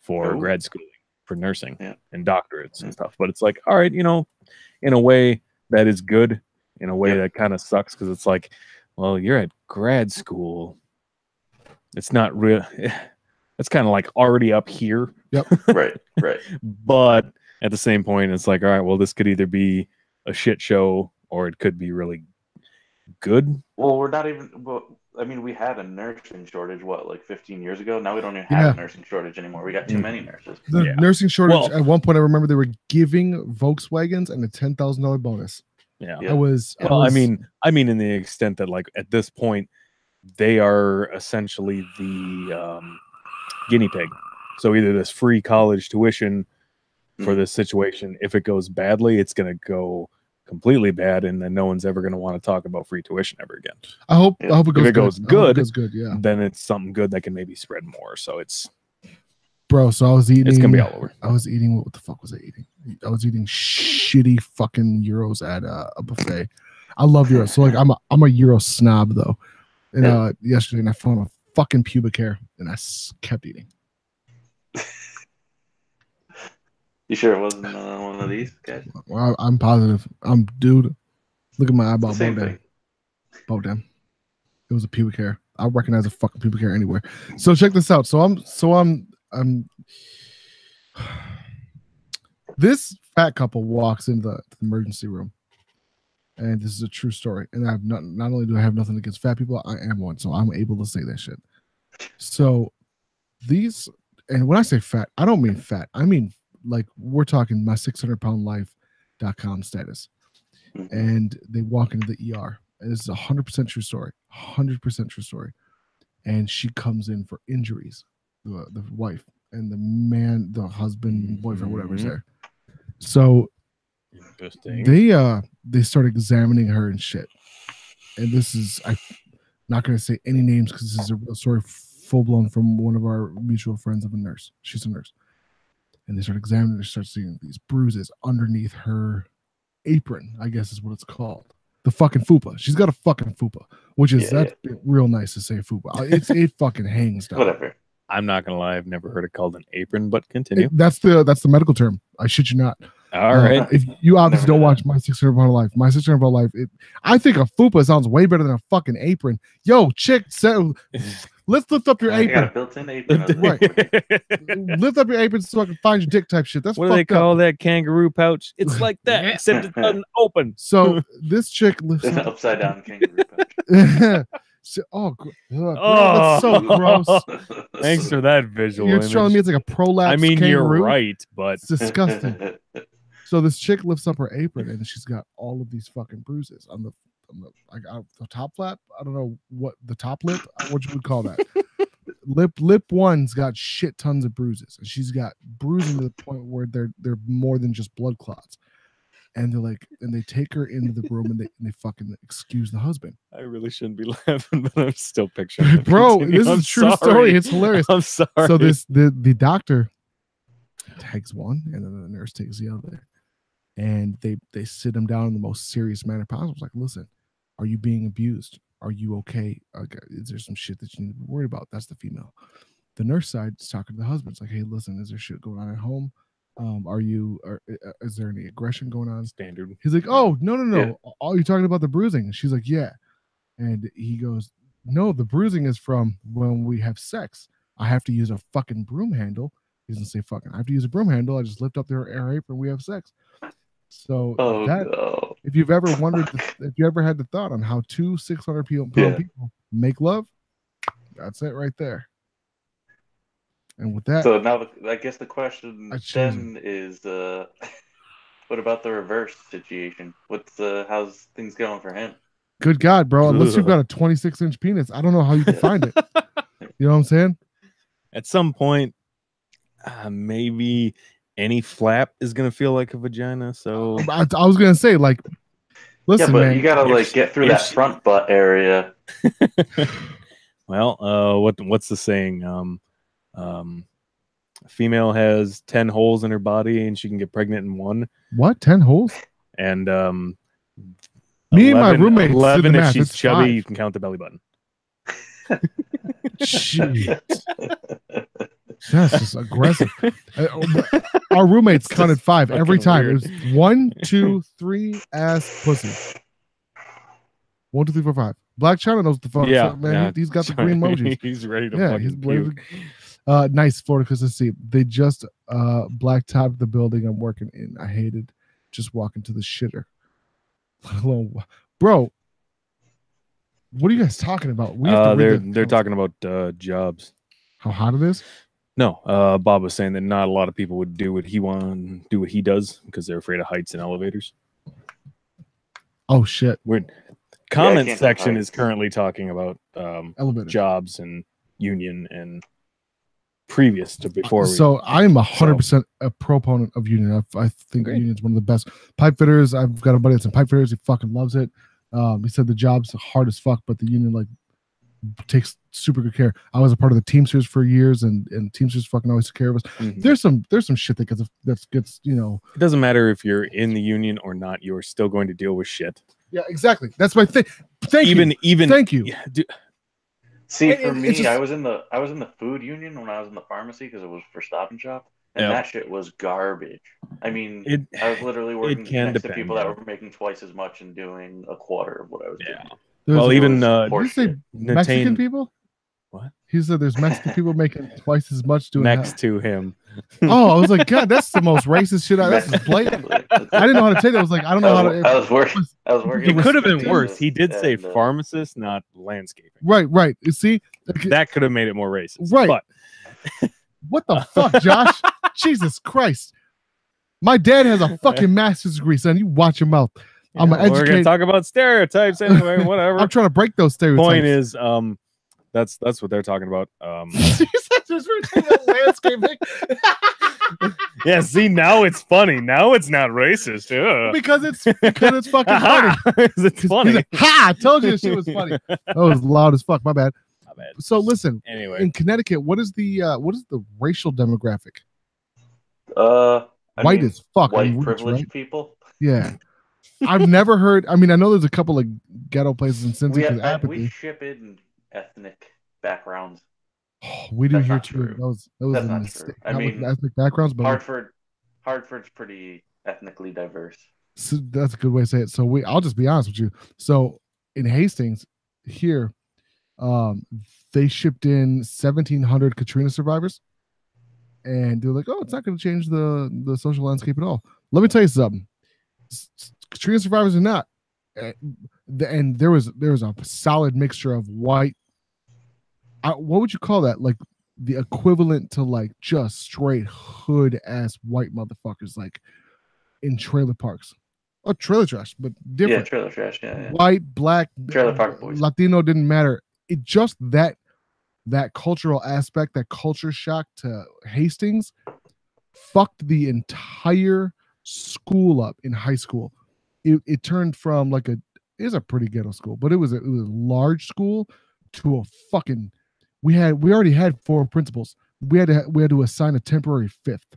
for grad schooling for nursing and doctorates and stuff. But it's like, all right, in a way that is good. In a way that kind of sucks because it's like, well, you're at grad school. It's not real. It's kind of like already up here. Yep. Right. But at the same point, it's like, all right, well, this could either be a shit show or it could be really good. Well, we're not even. Well, I mean, we had a nursing shortage, like 15 years ago? Now we don't even have a nursing shortage anymore. We got too many nurses. The nursing shortage, at one point, I remember they were giving Volkswagens and a $10,000 bonus. Yeah. I mean in the extent that like at this point they are essentially the guinea pig. So either this free college tuition for this situation, if it goes badly, it's going to go completely bad, and then no one's ever going to want to talk about free tuition ever again. I hope it goes if it goes good. Yeah. Then it's something good that can maybe spread more. So it's bro. So I was eating. It's gonna be all over. I was eating. What the fuck was I eating? I was eating shitty fucking gyros at a buffet. I love gyros. So like I'm a gyro snob though. And yesterday, and I found a fucking pubic hair, and I kept eating. You sure it wasn't one of these guys? Well, I'm positive. Dude. Look at my eyeball. Bow down. It was a pubic hair. I recognize a fucking pubic hair anywhere. So check this out. So I'm this fat couple walks into the emergency room, and this is a true story. And I have not only do I have nothing against fat people, I am one, so I'm able to say that shit. So these, and when I say fat, I don't mean fat. I mean like we're talking my 600poundlife.com status. And they walk into the ER. And this is 100% true story. 100% true story. And she comes in for injuries. The wife and the man, the husband, boyfriend, whatever's there. So they start examining her and shit. And this is, I'm not going to say any names because this is a real story full blown from one of our mutual friends of a nurse. She's a nurse. And they start examining her, start seeing these bruises underneath her apron, I guess is what it's called. The fucking fupa. She's got a fucking fupa, which is real nice to say fupa. It fucking hangs down. Whatever. I'm not gonna lie, I've never heard it called an apron, but continue. That's the medical term. I shit you not. All right. If you obviously don't watch My 600 Pound Life, My 600 Pound Life, I think a fupa sounds way better than a fucking apron. Yo, chick, let's lift up your apron. Got a built-in apron. Right. Lift up your apron so I can find your dick type shit. That's what do they call that kangaroo pouch? It's like that, except it doesn't open. So this chick lifts up an upside down kangaroo pouch. That's so gross. Thanks for that visual. You're telling me it's like a prolapse. I mean, kangaroo? You're right, but it's disgusting. So this chick lifts up her apron and she's got all of these fucking bruises on the top flap. I don't know what the top lip, what you would call that. lip one's got shit tons of bruises, and she's got bruising to the point where they're more than just blood clots. And they're like, and they take her into the room and they fucking excuse the husband. I really shouldn't be laughing, but I'm still picturing. Bro, this is a true story. It's hilarious. I'm sorry. So the doctor takes one, and then the nurse takes the other, and they sit him down in the most serious manner possible. It's like, listen, are you being abused? Are you okay? Is there some shit that you need to be worried about? That's the female. The nurse side is talking to the husband. It's like, hey, listen, is there shit going on at home? Is there any aggression going on? Standard. He's like, oh, no. Yeah. Oh, you're talking about the bruising? And she's like, yeah. And he goes, no, the bruising is from when we have sex. I have to use a fucking broom handle. He doesn't say fucking. I have to use a broom handle. I just lift up their air apron. We have sex. So if you've ever wondered, if you ever had the thought on how two 600 pound people make love, that's it right there. And with that, so now I guess the question then is, what about the reverse situation? How's things going for him? Good God, bro! Unless you've got a 26-inch penis, I don't know how you can find it. You know what I'm saying? At some point, maybe any flap is gonna feel like a vagina. So I was gonna say, like, listen, but man, you gotta get through that front butt area. Well, what's the saying? A female has 10 holes in her body and she can get pregnant in one. What? 10 holes? And me and my roommate 11 if she's chubby, 5. you can count the belly button. Shit. That's just aggressive. Our roommates counted 5 every time. Weird. It was 1, 2, 3 ass pussy. 1, 2, 3, 4, 5. Black China knows the fuck. Yeah, so, man, he's got the green emojis. He's ready to fucking puke. Nice, Florida, consistency. They just blacktopped the building I'm working in. I hated just walking to the shitter. Bro, what are you guys talking about? They're talking about jobs. How hot it is? No, Bob was saying that not a lot of people would do what he does because they're afraid of heights and elevators. Oh shit! Comment section is currently talking about Elevators. jobs and union and previous to before. So I'm 100% a proponent of union. I think union is one of the best. Pipe fitters. I've got a buddy that's in pipe fitters. He fucking loves it. He said the job's hard as fuck, but the union like takes super good care. I was a part of the Teamsters for years, and Teamsters fucking always took care of us. Mm-hmm. There's some shit that gets you know. It doesn't matter if you're in the union or not. You're still going to deal with shit. Yeah, exactly. That's my thing. Thank you. Yeah, see, for me, I was in the food union when I was in the pharmacy because it was for Stop and Shop, and that shit was garbage. I mean, I was literally working next to people that were making twice as much and doing a quarter of what I was doing. Well, even did you say Mexican people? What? He said there's Mexican people making twice as much doing next to him. Oh, I was like, God, that's the most racist shit. That's just blatant. I didn't know how to take it. I was like, I don't know how to. I was working. It could have been worse. He did say pharmacist, not landscaping. Right. You see, that could have made it more racist. Right. But what the fuck, Josh? Jesus Christ. My dad has a fucking master's degree, son. You watch your mouth. I'm an educated. We're gonna talk about stereotypes anyway. Whatever. I'm trying to break those stereotypes. Point is, that's what they're talking about. Landscaping. Yeah, see, now it's funny. Now it's not racist. Because it's fucking funny. It's funny. Like, ha! I told you this shit was funny. That was loud as fuck. My bad. So listen. Anyway, in Connecticut, what is the racial demographic? White as fuck. White privileged people. Yeah. I've never heard. I mean, I know there's a couple of ghetto places in Cincy. We ship in ethnic backgrounds. Oh, we do here too. That was That's not true. I mean, ethnic backgrounds, but Hartford's pretty ethnically diverse. So that's a good way to say it. So I'll just be honest with you. So in Hastings here, they shipped in 1,700 Katrina survivors, and they're like, "Oh, it's not going to change the social landscape at all." Let me tell you something. Katrina survivors are not, and there was a solid mixture of white. What would you call that? Like the equivalent to like just straight hood ass white motherfuckers, like in trailer parks. Oh, trailer trash, but different. Yeah, trailer trash. Yeah. White, black, trailer park boys. Latino didn't matter. It just that cultural aspect, that culture shock to Hastings, fucked the entire school up in high school. It turned from like it is a pretty ghetto school, but it was a large school to a fucking. We already had 4 principals. We had to assign a temporary 5th,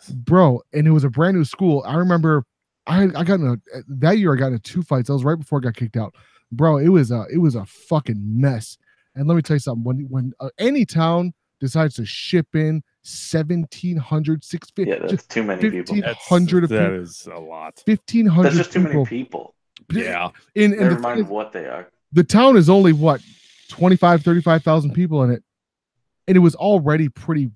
bro, and it was a brand new school. I remember I got that year. I got into 2 fights. That was right before I got kicked out, bro. It was a fucking mess. And let me tell you something. When any town decides to ship in 1,700, 650, yeah, that's too many people. 1,500 that is a lot. 1,500. That's just too many people. Yeah. Never mind what they are. The town is only what 35,000 people in it, and it was already pretty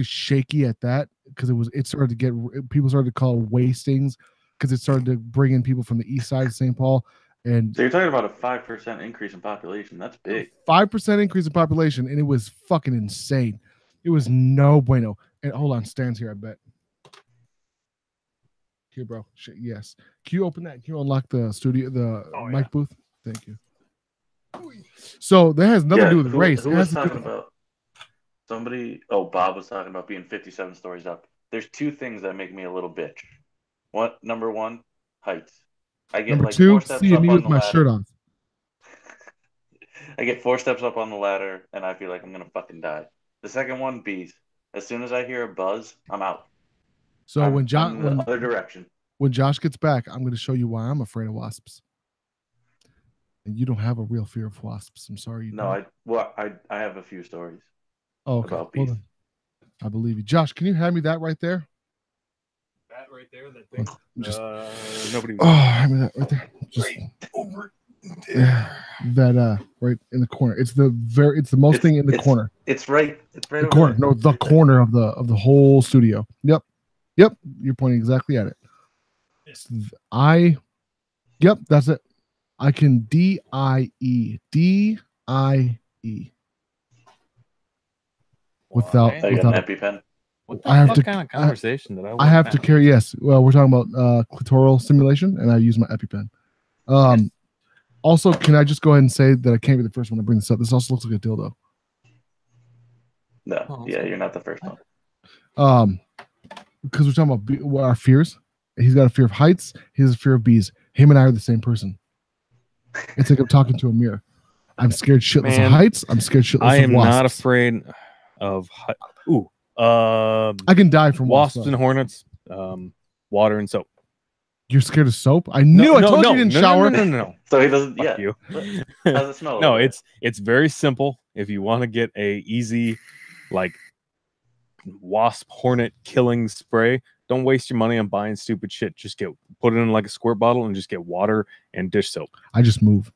shaky at that because it started to get people started to call it wastings because it started to bring in people from the east side of St. Paul. And so you're talking about a 5% increase in population. That's big. 5% increase in population, and it was fucking insane. It was no bueno. And hold on, Stan's here, I bet. Here, bro. Shit, yes. Can you open that? Can you unlock the studio, mic booth? Thank you. So that has nothing to do with race. Who was talking about somebody? Oh, Bob was talking about being 57 stories up. There's 2 things that make me a little bitch. Number 1, heights. I get number 2, 4 steps seeing up me on with the my ladder. shirt on. I get 4 steps up on the ladder, and I feel like I'm gonna fucking die. The second one, bees. As soon as I hear a buzz, I'm out. So I'm in the other direction. When Josh gets back, I'm going to show you why I'm afraid of wasps. And you don't have a real fear of wasps. I'm sorry. I have a few stories. Oh, okay. About bees. I believe you. Josh, can you hand me that right there? That right there, that thing. Nobody. Oh, hand me that right there. Just right over there. That right in the corner. It's the most thing in the corner. It's right the over corner. there. No, the corner of the whole studio. Yep. You're pointing exactly at it. Yep, that's it. I can D-I-E without I got an EpiPen. What the kind of conversation did I have to carry. Yes, well, we're talking about clitoral stimulation, and I use my EpiPen. Also, can I just go ahead and say that I can't be the first one to bring this up? This also looks like a dildo. No, yeah, you're not the first one. Because we're talking about our fears. He's got a fear of heights. He has a fear of bees. Him and I are the same person. It's like I'm talking to a mirror. I'm scared shitless of heights. I'm scared shitless of wasps. I am not afraid of I can die from wasps and hornets, water and soap. You're scared of soap? I knew. I told you didn't shower. No. So he doesn't. Fuck yeah. you. How's it smell? No, it's very simple. If you want to get a easy, like, wasp hornet killing spray, don't waste your money on buying stupid shit. Just put it in like a squirt bottle and just get water and dish soap. I just move.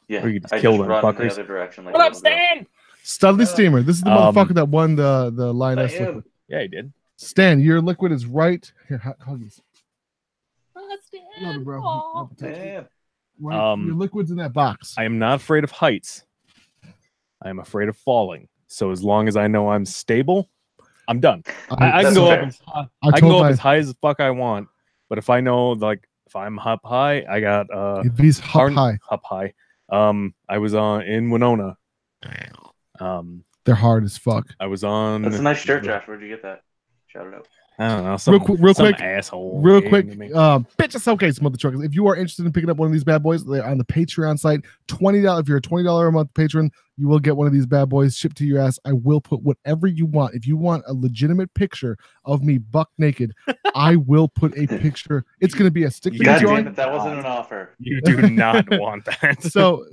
Yeah, or you just kill them run fuckers. in the other direction. Like what up, Stan? Studley Steamer. This is the motherfucker that won the Lioness liquid. Yeah, he did. Stan, your liquid is right here. Hug this. Love it, bro. Right, your liquid's in that box. I am not afraid of heights. I am afraid of falling. So as long as I know I'm stable, I'm done. I can go up. I can go up as high as the fuck I want. But if I know, like, if I'm up high, I got if he's up high. I was in Winona. They're hard as fuck. I was on. That's a nice shirt, Josh. Where'd you get that? Shout it out. I don't know. Some asshole. Real quick. Bitch, showcase, mother truckers. If you are interested in picking up one of these bad boys, they're on the Patreon site. $20. If you're a $20 a month patron, you will get one of these bad boys shipped to your ass. I will put whatever you want. If you want a legitimate picture of me buck naked, I will put a picture. It's going to be a stick figure drawing. Damn it, that wasn't an offer. You do not want that. So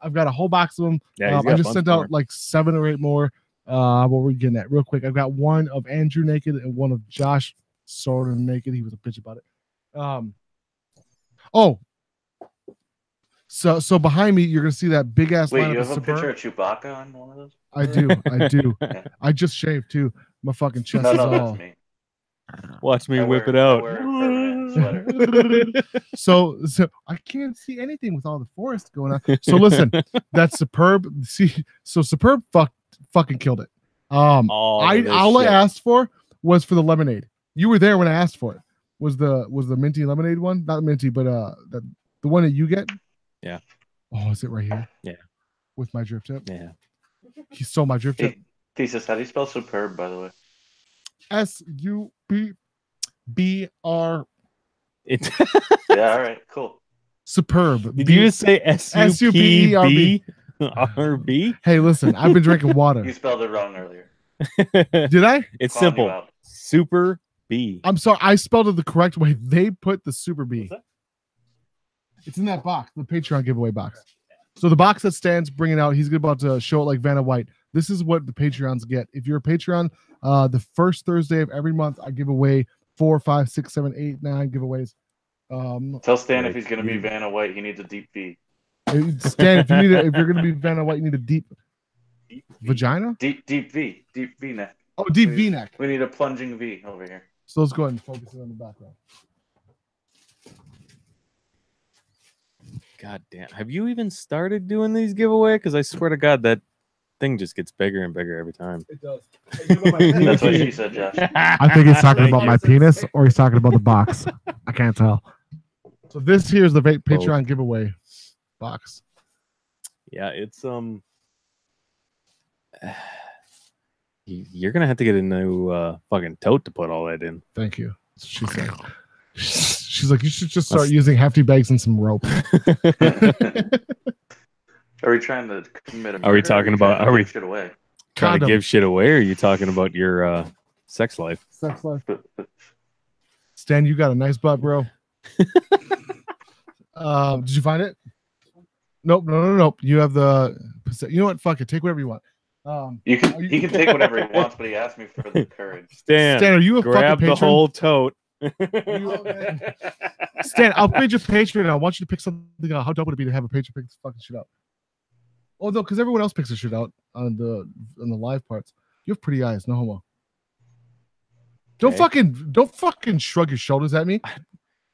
I've got a whole box of them. Yeah, I just sent out like 7 or 8 more. What were we getting at? Real quick, I've got one of Andrew naked and one of Josh sort of naked. He was a bitch about it. So behind me, you're gonna see that big ass. Wait, you have a picture of Chewbacca on one of those? I do. Yeah. I just shaved too. My fucking chest is all. That's me. Watch me whip it out. So I can't see anything with all the forest going on. So listen, that's Superb. So Superb fucking killed it. All I asked for was for the lemonade. You were there when I asked for it. Was the minty lemonade one? Not minty, but the one that you get. Yeah. Oh, is it right here? Yeah. With my drip tip. Yeah. He stole my drip tip. Thesis, how do you spell superb, by the way? SUPBR. Yeah. All right. Cool. Superb. Did you just say SUPBRB? RB? Hey, listen, I've been drinking water. You spelled it wrong earlier. Did I? It's simple. Super B. I'm sorry, I spelled it the correct way. They put the Super B. It's in that box, the Patreon giveaway box. So the box that Stan's bringing out, he's about to show it like Vanna White. This is what the Patreons get. If you're a Patreon, the first Thursday of every month, I give away 4, 5, 6, 7, 8, 9 giveaways. Tell Stan if he's going to be Vanna White, he needs a deep V. Stan, if you're going to be Vanna White, you need a deep vagina? Deep V. Deep V neck. Oh, deep V neck. We need a plunging V over here. So let's go ahead and focus it on the background. God damn. Have you even started doing these giveaway? Because I swear to God, that thing just gets bigger and bigger every time. It does. That's what she said, Josh. I think he's talking about my penis or he's talking about the box. I can't tell. So this here is the Patreon giveaway box. Yeah, it's you're gonna have to get a new fucking tote to put all that in. Thank you. She said. She's like, you should just start using hefty bags and some rope. Are we trying to commit a murder? Are we talking about? Are we shit away? trying to give shit away? Or are you talking about your sex life? Sex life. Stan, you got a nice butt, bro. Did you find it? Nope. No. You have the. You know what? Fuck it. Take whatever you want. He can take whatever he wants, but he asked me for the courage. Stan, are you a grab fucking the patron? whole tote. Stan, I'll page your Patreon and I want you to pick something out. How dope would it be to have a patron pick this fucking shit out? Oh no, because everyone else picks their shit out on the live parts. You have pretty eyes, no homo. Okay. Don't fucking shrug your shoulders at me.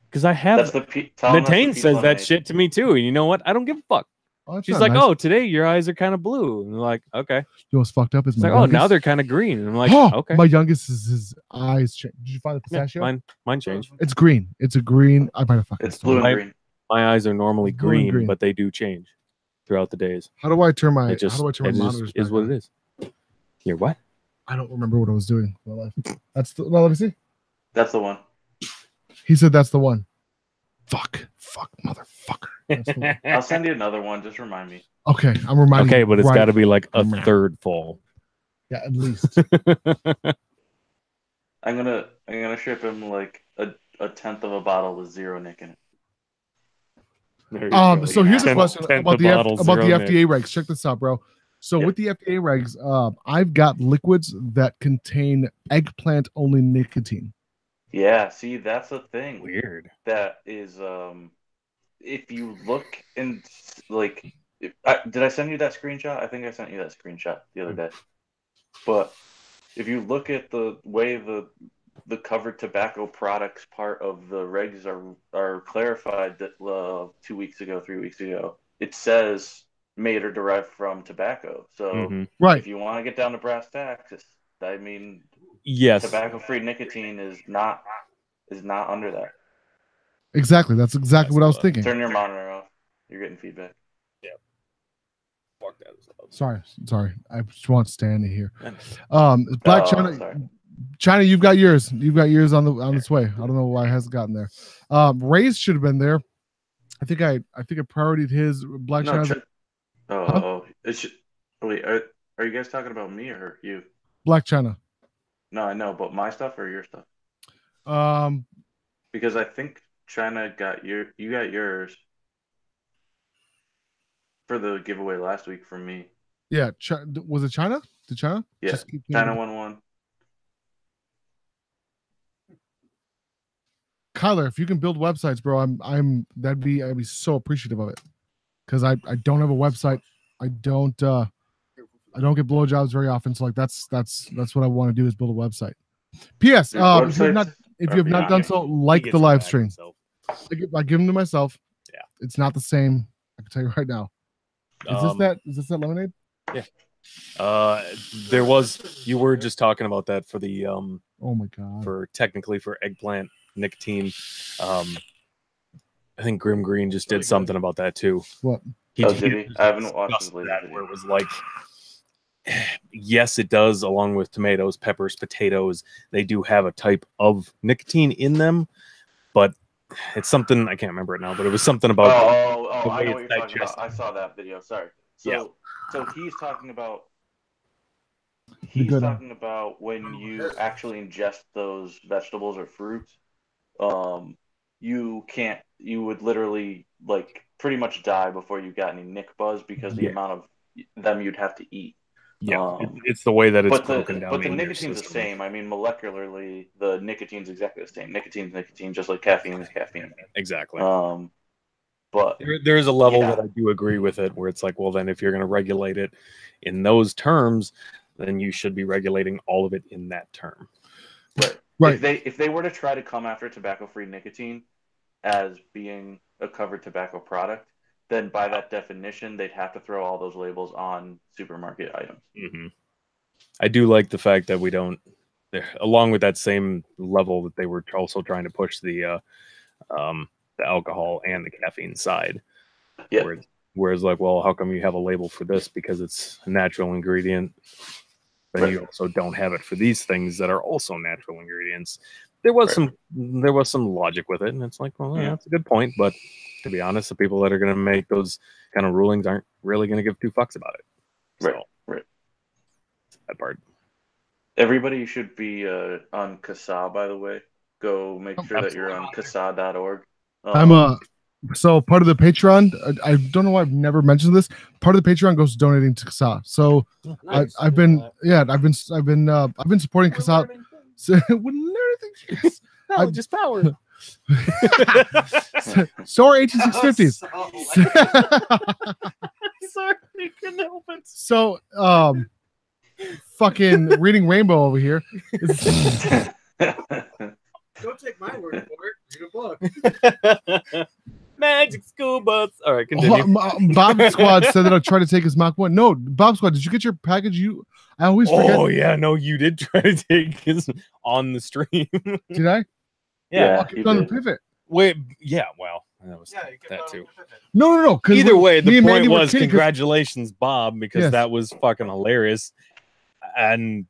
Because I have That's the Natane says that shit to me too, and you know what? I don't give a fuck. Oh, She's like, oh, today your eyes are kind of blue. And I'm like, okay. You know what's fucked up is It's like, oh, now they're kind of green. And I'm like, okay. My youngest is his eyes changed. Did you find the pistachio? Yeah, mine changed. It's green. It's a green. I might have fucking. It's blue and green. My eyes are normally green, but they do change throughout the days. How do I turn my? It just, how do I turn my monitors? Is what it is. You're what? I don't remember what I was doing in my life. That's the. No, let me see. That's the one. He said that's the one. Fuck, motherfucker. That's the one. I'll send you another one. Just remind me. Okay, I'm reminding. Okay, but it's got to be like a third full. Yeah, at least. I'm gonna ship him like a tenth of a bottle with 0 Nick in it. So here's a question about the FDA regs. Check this out, bro. So with the FDA regs, I've got liquids that contain eggplant only nicotine. Yeah, see, that's the thing. Weird. That is, if you look in, like, did I send you that screenshot? I think I sent you that screenshot the other day. But if you look at the way the covered tobacco products part of the regs are clarified that 3 weeks ago, it says made or derived from tobacco. So if you want to get down to brass tacks, I mean, yes, tobacco-free nicotine is not under that. Exactly. That's exactly what I was thinking. Turn your monitor off. You're getting feedback. Yeah. Fuck that. Sorry. I just want Stanley here. Black China, you've got yours. You've got yours on its way. I don't know why it hasn't gotten there. Ray's should have been there. I think I priorityed his. Black China. Wait, are you guys talking about me or you? Black China. No, I know, but my stuff or your stuff? Because I think China got you got yours for the giveaway last week from me. Yeah, was it China? Did China? Yeah, China 1-1. Kyler, if you can build websites, bro, I'd be so appreciative of it. Because I don't have a website. I don't get blowjobs very often. So like that's what I want to do is build a website. P.S. If you have not done so, like the live stream. I give them to myself. Yeah, it's not the same. I can tell you right now. Is this that lemonade? Yeah. You were just talking about that for the oh my god. For eggplant nicotine. I think Grim Green just did something about that too. What? Did he? I haven't watched that where it was like, yes, it does, along with tomatoes, peppers, potatoes. They do have a type of nicotine in them, but it's something I can't remember it now. But it was something about. I know what you're talking about. I saw that video. Sorry. So he's talking about. He's talking about when you actually ingest those vegetables or fruits. You would literally like pretty much die before you got any nick buzz because the amount of them you'd have to eat. Yeah, it's the way that it's broken down. But the nicotine's the same. I mean, molecularly, the nicotine's exactly the same. Nicotine's nicotine, just like caffeine is caffeine. Exactly. But there's a level that I do agree with it, where it's like, well, then if you're going to regulate it in those terms, then you should be regulating all of it in that term. Right. If they were to try to come after tobacco-free nicotine as being a covered tobacco product, then by that definition, they'd have to throw all those labels on supermarket items. Mm-hmm. I do like the fact that we don't, along with that same level that they were also trying to push the alcohol and the caffeine side. Yeah. Whereas like, well, how come you have a label for this because it's a natural ingredient? But you also don't have it for these things that are also natural ingredients. There was some logic with it, and it's like, well, yeah, that's a good point. But to be honest, the people that are going to make those kind of rulings aren't really going to give two fucks about it. Right. That part. Everybody should be on CASA, by the way. Go make sure that you're on CASA.org. So part of the Patreon, I don't know why I've never mentioned this. Part of the Patreon goes to donating to CASA. So nice. I've been supporting CASA. So just power. So are 18650s. Sorry, I couldn't help it. So fucking reading Rainbow over here. Don't take my word for it. Read a book. Magic school bus. All right, continue. Bob Squad said that I tried to take his Mach 1. No, Bob Squad, did you get your package? I always forget. Oh yeah, no, you did try to take his on the stream. Did I? Yeah, I kept on the pivot. Wait, yeah, well, that was that too. No. Either way, the point was congratulations, Bob, because that was fucking hilarious. And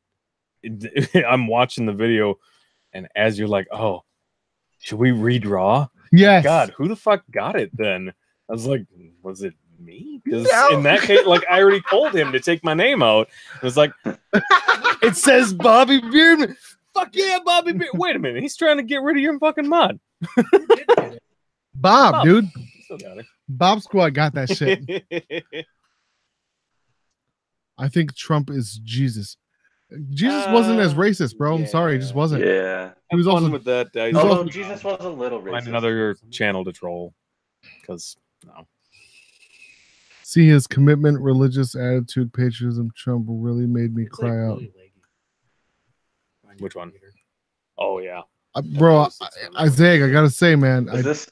I'm watching the video, and as you're like, oh, should we redraw? Yes. God, who the fuck got it then? I was like, was it me? Because in that case, like, I already told him to take my name out. It was like, it says Bobby Beardman. Fuck yeah, Bobby Beardman. Wait a minute, he's trying to get rid of your fucking mod. Bob, dude. Still got it. Bob Squad got that shit. I think Trump is Jesus. Jesus wasn't as racist, bro. I'm sorry, he just wasn't. Yeah, he was also with that. Although Jesus was a little racist. Find another channel to troll, because no. See his commitment, religious attitude, patriotism. Trump really made me cry out. Which one? Oh yeah, bro. Isaac, I gotta say, man. Is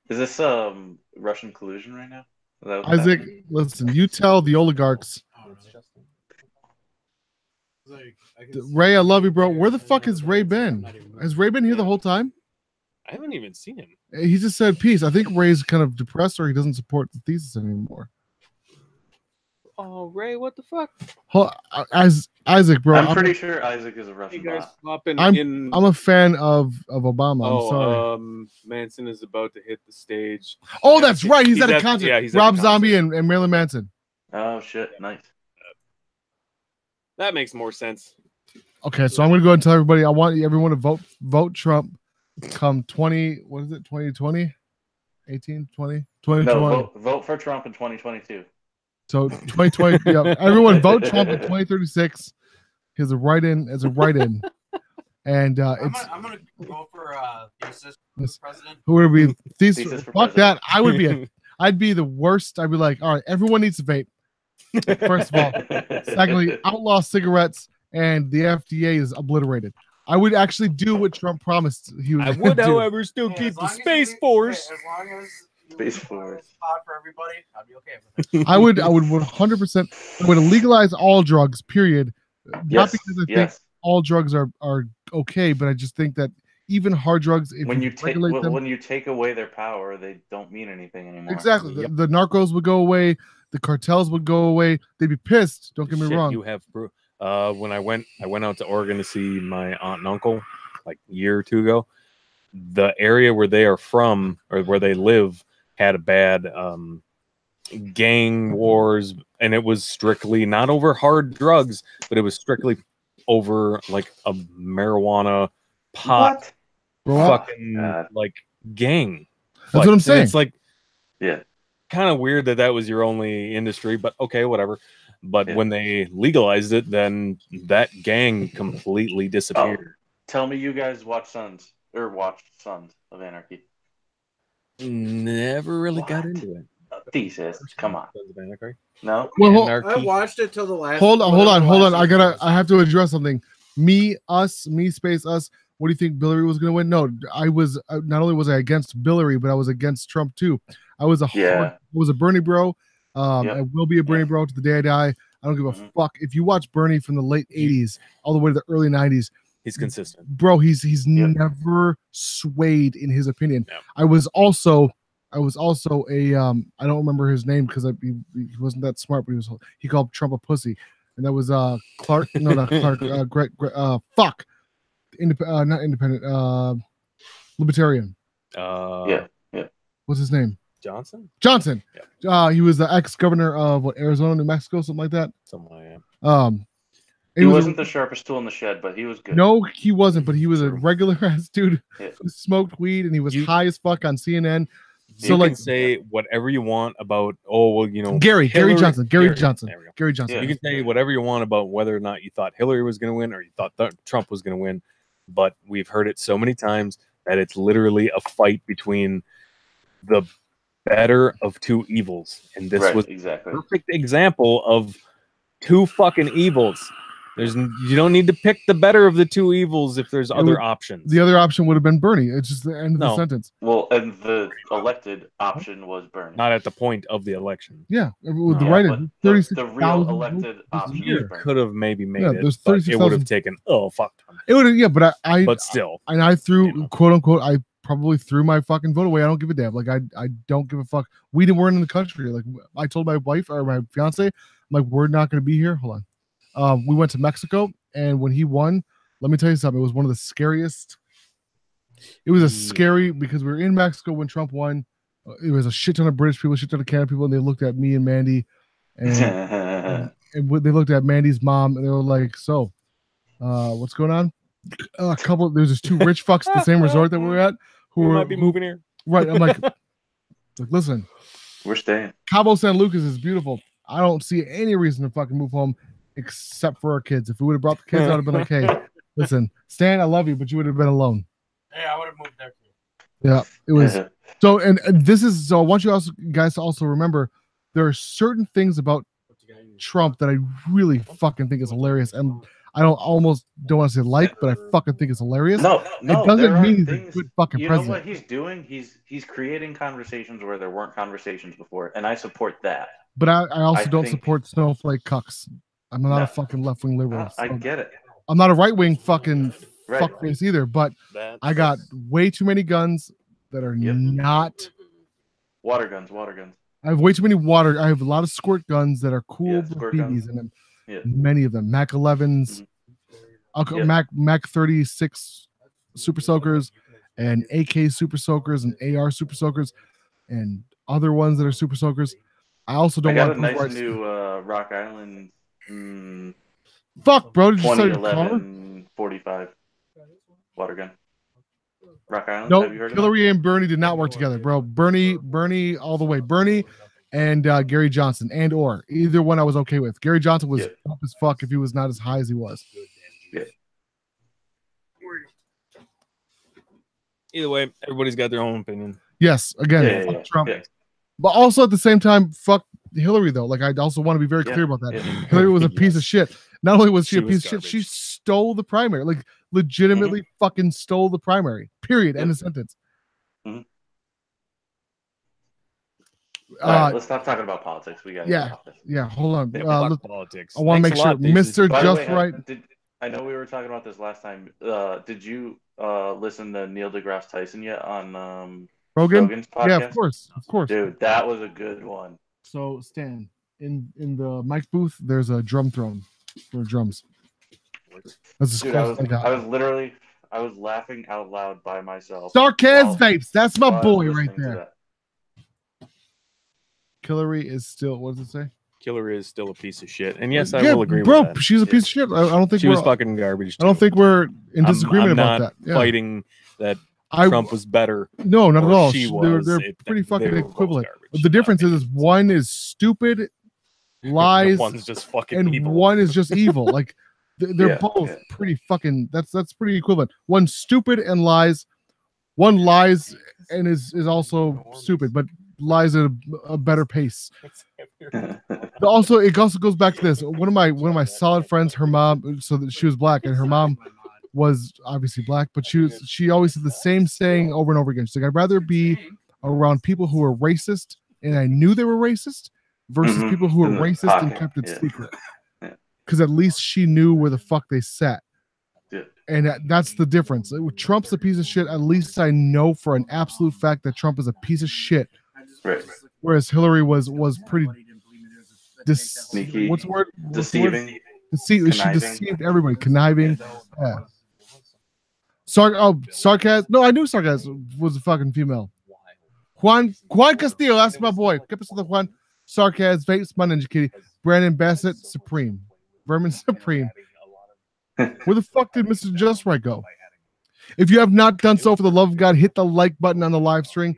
this Russian collusion right now? Isaac, listen. You tell the oligarchs. Ray, I love you, bro. Where the fuck has Ray been? Has Ray been here the whole time? I haven't even seen him. He just said peace. I think Ray's kind of depressed, or he doesn't support the thesis anymore. Oh, Ray, what the fuck? Isaac, bro. I'm pretty sure Isaac is a Russian bot. I'm a fan of Obama. I'm sorry. Manson is about to hit the stage. Oh, that's right. He's at a concert. Yeah, he's Rob Zombie and Marilyn Manson. Oh shit, nice. That makes more sense. Okay, so I'm gonna go and tell everybody. I want everyone to vote Trump. Come 2020, 18, 20, 2020. No, vote for Trump in 2022. So 2020, yeah, everyone vote Trump in 2036. He's a write-in and I'm gonna go for Thesis president. Who would be Thesis? Fuck that! I'd be the worst. I'd be like, all right, everyone needs to vape. First of all, secondly, outlaw cigarettes, and the FDA is obliterated. I would actually do what Trump promised he would. I would, however, still keep the Space Force. As long as Space Force for everybody, I'd be okay with it. I would 100%. I would legalize all drugs. Period. Not because I think all drugs are okay, but I just think that even hard drugs, if when you take away their power, they don't mean anything anymore. Exactly. The narcos would go away. The cartels would go away. They'd be pissed. Don't get me wrong. You have when I went out to Oregon to see my aunt and uncle like a year or two ago. The area where they are from or where they live had a bad gang wars, and it was strictly not over hard drugs, but it was strictly over like a marijuana pot fucking like gang. That's what I'm saying. It's like, yeah, kind of weird that was your only industry, but okay, whatever. But when they legalized it, then that gang completely disappeared. Tell me you guys watched Sons of Anarchy. Never really got into it. Thesis, come on. Sons of Anarchy? No. Well, I watched it till the last. Hold on. I have to address something. Me space us. What do you think Billary was going to win? No, I was not only was I against Billary, but I was against Trump too. I was a Bernie bro. I will be a Bernie bro to the day I die. I don't give a fuck. If you watch Bernie from the late 80s all the way to the early 90s, he's consistent. Bro, he's never swayed in his opinion. No. I was also a I don't remember his name because he wasn't that smart, but he called Trump a pussy. And that was Clark. No, not Clark. Fuck. Not independent. Libertarian. What's his name? Johnson. Yeah. He was the ex-governor of Arizona, New Mexico, something like that. Something like that. He wasn't the sharpest tool in the shed, but he was good. No, he wasn't, but he was a regular ass dude who smoked weed and he was high as fuck on CNN. So you can say whatever you want about Gary Johnson. Gary Johnson. Yeah. You can say whatever you want about whether or not you thought Hillary was going to win or you thought Trump was going to win, but we've heard it so many times that it's literally a fight between the better of two evils, and this was exactly a perfect example of two fucking evils. You don't need to pick the better of the two evils if there's other options. The other option would have been Bernie. It's just the end of the sentence. Well, and the elected option was Bernie. Not at the point of the election. Yeah, with the write-in. The real elected option You was Bernie. could have maybe made it, there's but it would have taken fuck ton. It would have, yeah, but but still, and I threw quote unquote. I probably threw my fucking vote away. I don't give a damn. Like I don't give a fuck. We weren't in the country. Like I told my wife or my fiance, I'm like, we're not going to be here. Hold on. We went to Mexico, and when he won, let me tell you something. It was one of the scariest. It was a scary because we were in Mexico when Trump won. It was a shit ton of British people, shit ton of Canada people, and they looked at me and Mandy, and they looked at Mandy's mom, and they were like, "So, what's going on?" There's just two rich fucks at the same resort that we were at who might be moving here. Right. I'm like, listen, we're staying. Cabo San Lucas is beautiful. I don't see any reason to fucking move home except for our kids. If we would have brought the kids, I would have been like, hey, listen, Stan, I love you, but you would have been alone. Hey, I would have moved there too. Yeah, it was. So, and this is, so I want you guys to also remember, there are certain things about Trump that I really fucking think is hilarious. And I almost don't want to say but I fucking think it's hilarious. No, it doesn't mean he's a good fucking you president. You know what he's doing? He's creating conversations where there weren't conversations before, and I support that. But I also don't support snowflake cucks. I'm not a fucking left-wing liberal. I get it. I'm not a right-wing fucking fuckface either, but I got way too many guns that are not... Water guns. I have way too many I have a lot of squirt guns that are cool with BBs in them. Yeah. Many of them. Mac 11s, Mac 36 Super Soakers, and AK Super Soakers, and AR Super Soakers, and other ones that are Super Soakers. I also don't want a nice new Rock Island. Fuck, bro! Did you 2011 45 water gun. Rock Island. No, have you heard Hillary and Bernie did not work together, bro. Bernie all the way. Bernie and Gary Johnson, or either one I was okay with. Gary Johnson was up as fuck if he was not as high as he was. Yeah. Either way, everybody's got their own opinion. Yes, again, fuck Trump. Yeah. But also at the same time, fuck Hillary though. Like I also want to be very clear about that. Hillary was a piece of shit. Not only was she a piece of shit, she stole the primary. Like legitimately fucking stole the primary. Period. End of sentence. Mm-hmm. All right, let's stop talking about politics. We got hold on. Politics. I want to make sure, Mr. Just Right. I know we were talking about this last time. Did you listen to Neil deGrasse Tyson yet on Rogan's podcast? Yeah, of course. Dude, that was a good one. So Stan, in the mic booth, there's a drum throne for drums. That's Dude, I was laughing out loud by myself. Sarcasm Vapes, that's my boy right there. Hillary is still, what does it say? Hillary is still a piece of shit. And yes, I will agree with that. She's a piece of shit. I don't think she was fucking garbage. I don't think we're in disagreement about that. I'm not fighting that Trump was better. No, not at all. She was. They're pretty fucking equivalent. The difference is one is stupid, lies, one's just fucking and evil. One is just evil. Like they're both pretty fucking. That's pretty equivalent. One's stupid and lies. One lies and is also stupid, but lies at a better pace. Also, it also goes back to this. One of my solid friends, her mom, so that she was black, and her mom was obviously black, but she always said the same saying over and over again. She's like, I'd rather be around people who are racist and I knew they were racist versus people who were racist and kept it secret. Because at least she knew where the fuck they sat. And that's the difference. Trump's a piece of shit. At least I know for an absolute fact that Trump is a piece of shit. Right. Whereas Hillary was pretty sneaky. What's the word? Deceiving. She deceived everybody. Conniving. Yeah. Sarcasm. No, I knew sarcasm was a fucking female. Juan Castillo, that's my boy. ¿Qué pasó, Juan? Sarcasm, Vapes, my Ninja Kitty. Brandon Bassett, Supreme. Vermin Supreme. Where the fuck did Mr. Just Right go? If you have not done so, for the love of God, hit the like button on the live stream.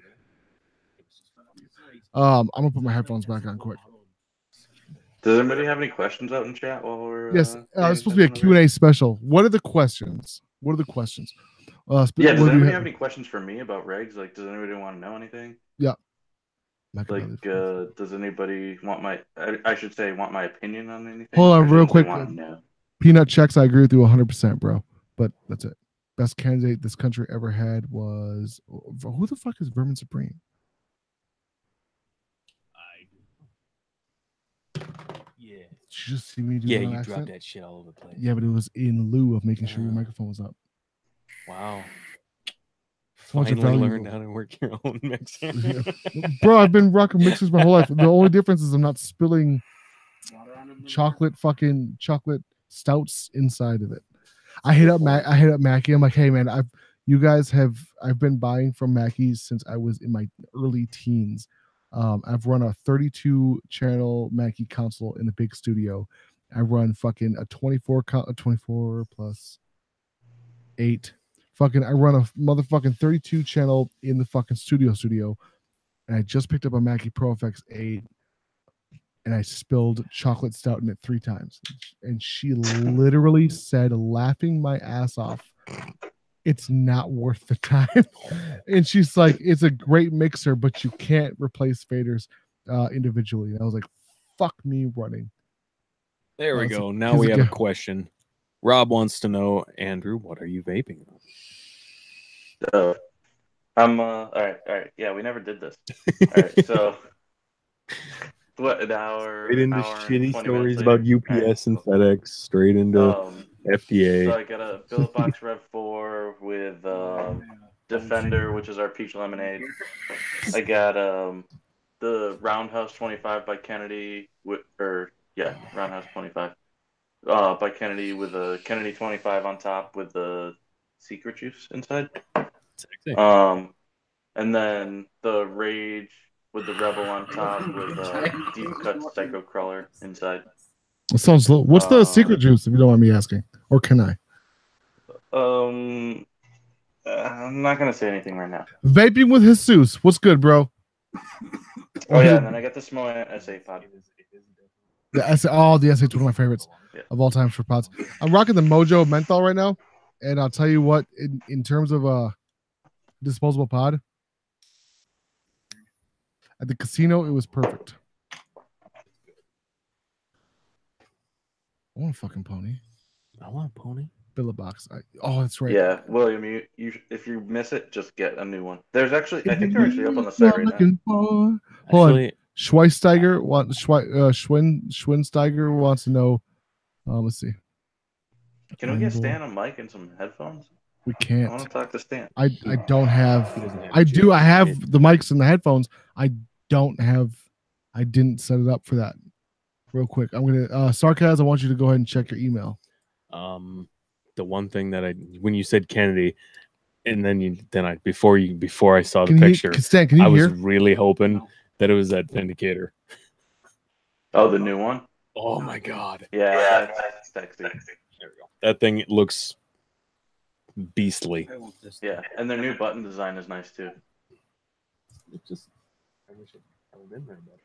I'm gonna put my headphones back on quick. Does anybody have any questions out in chat while we're? Yes, it's supposed to be a Q&A special. What are the questions? Does anybody have any questions for me about regs? Like, does anybody want to know anything? Yeah. Like, does anybody want my? I should say, want my opinion on anything? Hold on, real quick. Peanut checks. I agree with you 100%, bro. But that's it. Best candidate this country ever had was who the fuck is Vermin Supreme? Yeah. Did you just see me do Yeah, that on you accident? dropped that shit all over the place. Yeah, but it was in lieu of making sure your microphone was up. Wow. So much Finally value. learned how to work your own mixer. Bro, I've been rocking mixers my whole life. The only difference is I'm not spilling chocolate stouts inside of it. I hit up Mackie. I'm like, hey man, I've been buying from Mackie since I was in my early teens. I've run a 32 channel Mackie console in the big studio. I run fucking a 24 plus 8. I run a motherfucking 32 channel in the fucking studio. And I just picked up a Mackie Pro FX 8 and I spilled chocolate stout in it 3 times. And she literally said, laughing my ass off, it's not worth the time. And she's like, it's a great mixer, but you can't replace faders individually. And I was like, fuck me running. There we go. Now we have a question. Rob wants to know, Andrew, what are you vaping on? I'm all right. Yeah, we never did this. All right, so what, an hour? Straight into shitty stories about UPS and FedEx, straight into FDA. So I got a Billet Box Rev 4 with Defender, which is our peach lemonade. I got the Roundhouse 25 by Kennedy Roundhouse 25 by Kennedy with a Kennedy 25 on top with the secret juice inside. And then the Rage with the Rebel on top with deep cut Psycho Crawler inside. That sounds low. What's the secret juice, if you don't mind me asking? Or can I? I'm not gonna say anything right now. Vaping with Jesus. What's good, bro? Oh yeah, and then I got the Smollett SA pod. The SA, the SA is one of my favorites of all time for pods. I'm rocking the Mojo Menthol right now, and I'll tell you what, in terms of disposable pod, at the casino it was perfect. I want a fucking pony. I want a pony. Billet Box. That's right. Yeah, William, you if you miss it, just get a new one. There's actually, I think they're actually up on the site right now. Hold on. Schweinsteiger wants to know. Let's see. Can we get Stan a mic and some headphones? We can't. I want to talk to Stan. I don't have. I do. I have the mics and the headphones. I didn't set it up for that. Real quick, I'm gonna Sarkaz. I want you to go ahead and check your email. The one thing that when you said Kennedy, and before I saw the picture, Stan, I was really hoping that it was that Vindicator. Oh, the new one. Oh my god. Yeah, that's sexy. There we go. That thing looks beastly. Yeah, and their new button design is nice too. It's just, I wish I'd been there better.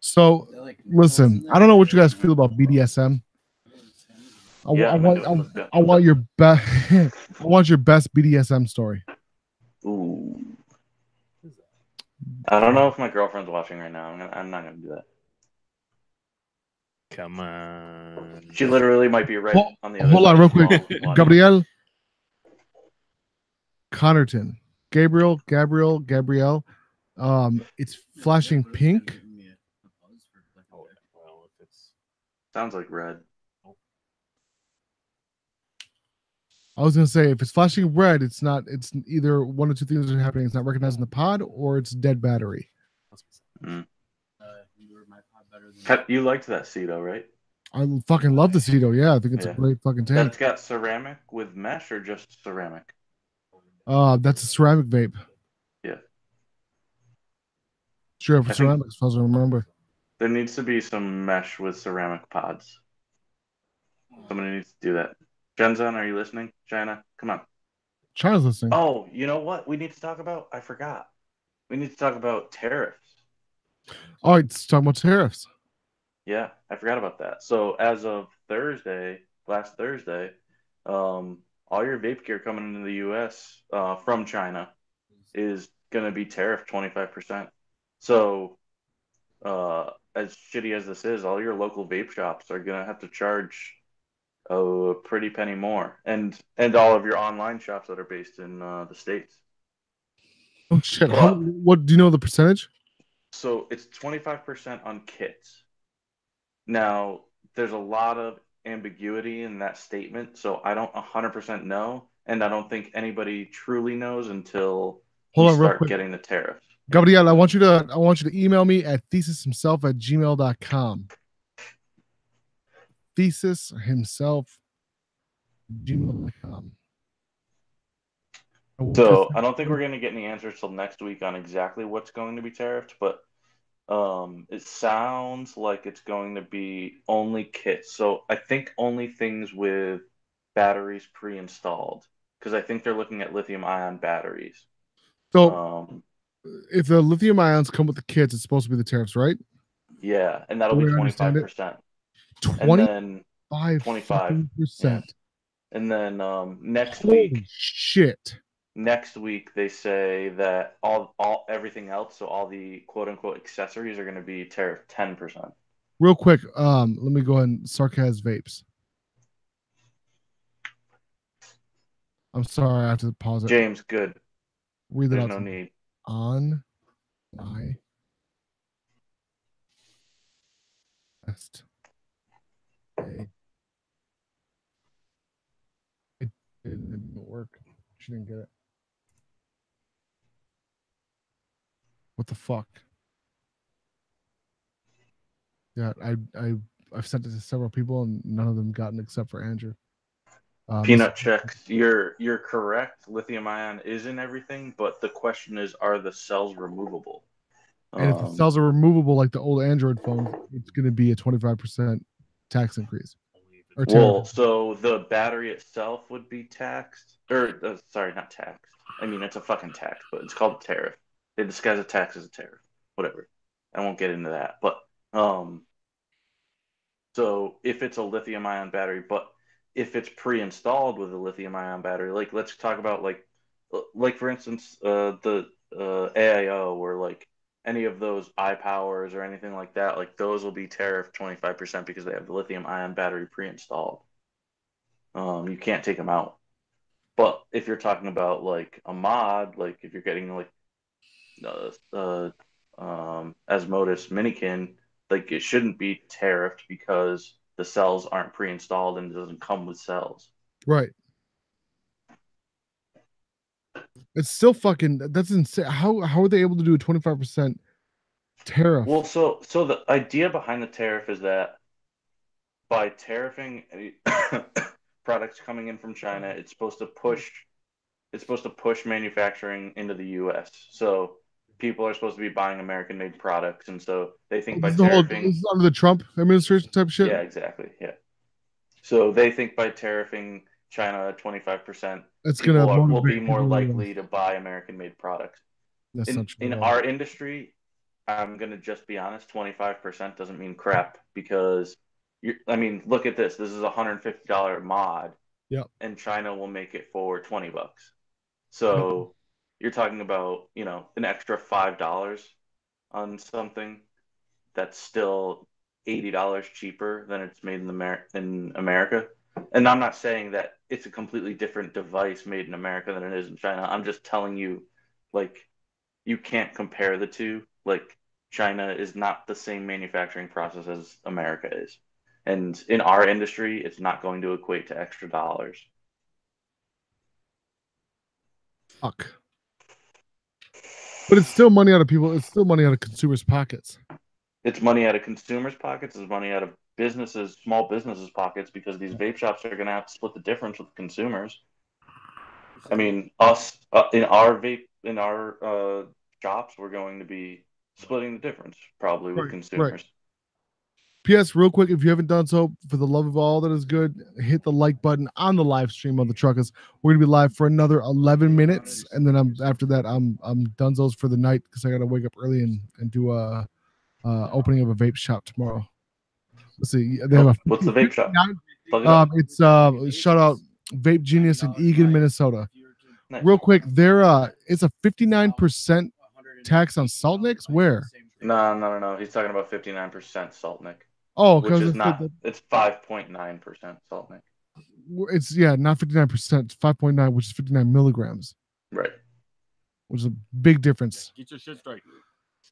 So listen, I don't know what you guys feel about BDSM. I want your best. I want your best BDSM story. Ooh. I don't know if my girlfriend's watching right now. I'm not gonna do that. Come on. She literally might be right on the other. Hold on, real quick, Gabriel Connerton, Gabriel. It's flashing pink. Sounds like red. I was gonna say if it's flashing red, it's not. It's either one or two things are happening. It's not recognizing the pod, or it's dead battery. You liked that Cedo, right? I fucking love the Cedo. Yeah, I think it's a great fucking tank. That's got ceramic with mesh or just ceramic? That's a ceramic vape. Yeah. Sure, if it's ceramic, as far as I remember. There needs to be some mesh with ceramic pods. Somebody needs to do that. Genzon, are you listening? China, come on. China's listening. Oh, you know what we need to talk about? I forgot. We need to talk about tariffs. Oh, it's talking about tariffs. Yeah, I forgot about that. So as of last Thursday, all your vape gear coming into the U.S. From China is going to be tariffed 25%. So as shitty as this is, all your local vape shops are gonna have to charge a pretty penny more, and all of your online shops that are based in the States. Oh shit! But, what do you know the percentage? So it's 25% on kits. Now, there's a lot of ambiguity in that statement, so I don't 100% know, and I don't think anybody truly knows until you start getting the tariffs. Gabriel, I want you to email me at ThesisHimself@gmail.com. ThesisHimself@gmail.com. So I don't think we're going to get any answers till next week on exactly what's going to be tariffed, but it sounds like it's going to be only kits. So I think only things with batteries pre-installed, because I think they're looking at lithium-ion batteries. So if the lithium ions come with the kits, it's supposed to be the tariffs, right? Yeah, and that'll be 25%. 25%. And then next Holy week, shit. Next week they say that all everything else, so all the quote unquote accessories, are going to be tariffed 10%. Real quick, let me go ahead and sarcasm vapes. I'm sorry, I have to pause it. James, good. Read that out. There's no need. On my best day. It didn't work. She didn't get it. What the fuck? Yeah, I've sent it to several people and none of them gotten except for Andrew. Peanut checks. You're correct. Lithium ion is in everything, but the question is, are the cells removable? And if the cells are removable, like the old Android phones, it's going to be a 25% tax increase. Well, so the battery itself would be taxed, or sorry, not taxed. I mean, it's a fucking tax, but it's called a tariff. They disguise a tax as a tariff. Whatever. I won't get into that. But so if it's a lithium-ion battery, but if it's pre-installed with a lithium-ion battery, like let's talk about like for instance the AIO or like any of those iPowers or anything like that, like those will be tariffed 25% because they have the lithium-ion battery pre-installed. You can't take them out. But if you're talking about like a mod, like if you're getting like Asmodus Minikin, like it shouldn't be tariffed because the cells aren't pre-installed and it doesn't come with cells. Right. It's still fucking, that's insane. How are they able to do a 25% tariff? Well, so the idea behind the tariff is that by tariffing products coming in from China, it's supposed to push manufacturing into the US. So people are supposed to be buying American-made products, and so they think by tariffing. This is under the Trump administration type shit. Yeah, exactly. Yeah. So they think by tariffing China at 25%, people will be more likely to buy American-made products. In our industry, I'm gonna just be honest. 25% doesn't mean crap because I mean, look at this. This is a $150 mod. Yep. And China will make it for $20. So you're talking about, an extra $5 on something that's still $80 cheaper than it's made in America. And I'm not saying that it's a completely different device made in America than it is in China. I'm just telling you, like, you can't compare the two. Like, China is not the same manufacturing process as America is. And in our industry, it's not going to equate to extra dollars. Fuck. But it's still money out of people. It's still money out of consumers' pockets. It's money out of consumers' pockets. It's money out of small businesses' pockets, because these vape shops are going to have to split the difference with consumers. I mean, us in our shops, we're going to be splitting the difference probably with consumers. Right. P.S. Real quick, if you haven't done so, for the love of all that is good, hit the like button on the live stream on the Truckers. We're gonna be live for another 11 minutes, and then after that I'm donezo's for the night because I gotta wake up early and do a opening of a vape shop tomorrow. Let's see. They have what's the vape shop? It's shout out Vape Genius in Eagan, Minnesota. Nice. Real quick, it's a 59% tax on salt nicks. Where? No. He's talking about 59% salt, Nick. Oh, which is not. It's 5.9% salt, Nick. It's not 59%. It's 5.9, which is 59 milligrams. Right. Which is a big difference. Get your shit straight.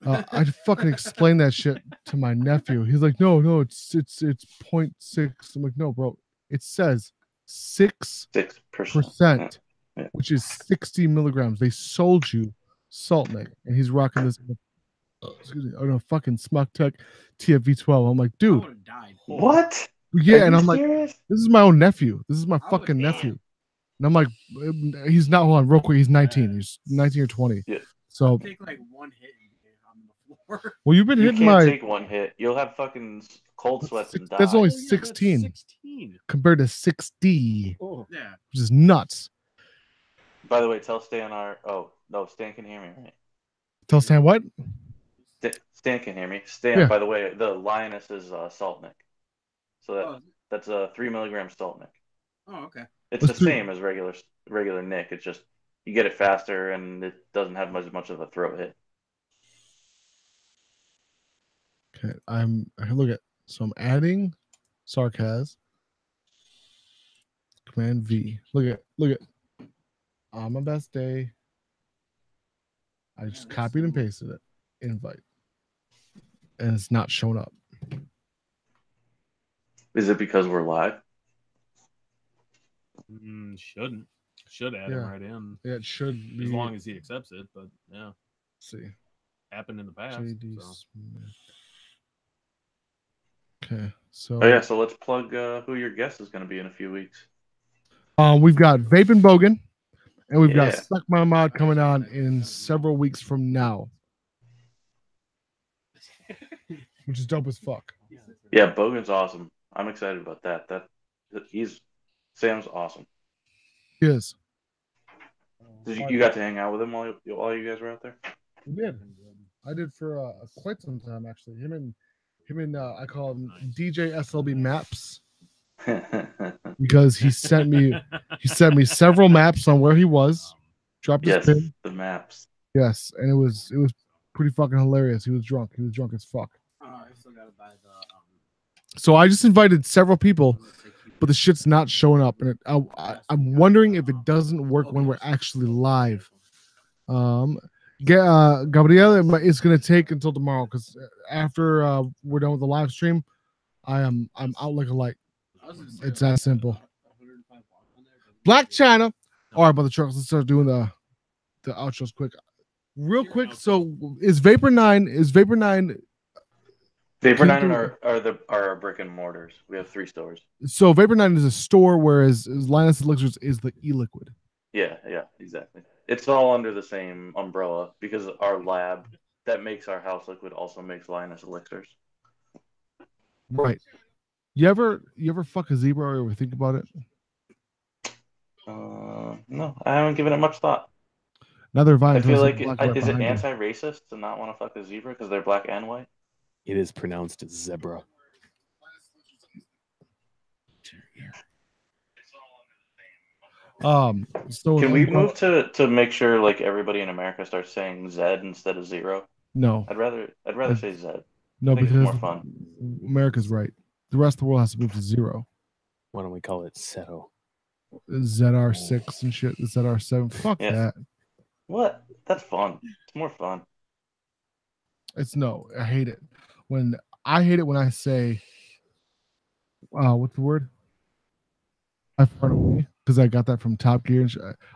I fucking explained that shit to my nephew. He's like, no, it's 0.6. I'm like, no, bro. It says 6%, yeah. which is 60 milligrams. They sold you salt, Nick, and he's rocking this. Fucking Smuck Tech TFV12. I'm like, dude, what? Yeah, and I'm serious? Like, this is my own nephew. This is my fucking nephew. And I'm like, he's not. Hold on, real quick. He's 19. He's 19 or 20. Yeah. So take like one hit on the floor. Well, you've been hitting my. You can't take one hit. You'll have fucking cold sweats and die. That's only 16. That's 16 compared to 60. Oh yeah, which is nuts. By the way, tell Stan Stan can hear me, right? Tell Stan what? Stan can hear me. Stan, yeah. By the way, the Lioness is salt, Nick. So that's a 3 milligram salt, Nick. Oh, okay. It's the same as regular Nick. It's just you get it faster and it doesn't have as much of a throat hit. Okay, so I'm adding sarcasm. Command V. Look at on my best day. I just copied and pasted it. Invite. And it's not showing up. Is it because we're live? Shouldn't. Should add him right in. Yeah, it should be. As long as he accepts it, but yeah. Let's see. Happened in the past. Okay, so. Oh, yeah, so let's plug who your guest is going to be in a few weeks. We've got Vape and Bogan, and we've got Suck My Mod coming on in several weeks from now. Which is dope as fuck. Yeah, Bogan's awesome. I'm excited about that. Sam's awesome. He is. You got to hang out with him while you guys were out there? We did. I did for quite some time actually. Him and I call him DJ SLB Maps. Because he sent me several maps on where he was. Dropped his pin. The maps. Yes, and it was pretty fucking hilarious. He was drunk. He was drunk as fuck. I still gotta buy the. So I just invited several people, but the shit's not showing up, and I'm wondering if it doesn't work when we're actually live. Gabriel is gonna take until tomorrow because after we're done with the live stream, I'm out like a light. It's that simple. Black China. All right, brother Trucks, let's start doing the outros real quick. So is Vapor 9 Vapor 9 are our brick and mortars. We have 3 stores. So Vapor 9 is a store, whereas Lioness Elixirs is the eLiquid. Yeah, exactly. It's all under the same umbrella because our lab that makes our house liquid also makes Lioness Elixirs. Right. You ever fuck a zebra or ever think about it? No, I haven't given it much thought. Another vine. I feel like is it anti-racist to not want to fuck a zebra because they're black and white? It is pronounced zebra. So can we move to make sure like everybody in America starts saying Z instead of 0? No. I'd rather say Z. No, because it's more fun. America's right. The rest of the world has to move to 0. Why don't we call it Seto? ZR6 and shit. ZR7. Fuck that. What? That's fun. It's more fun. I hate it. I hate it when I say, what's the word? Because I got that from Top Gear.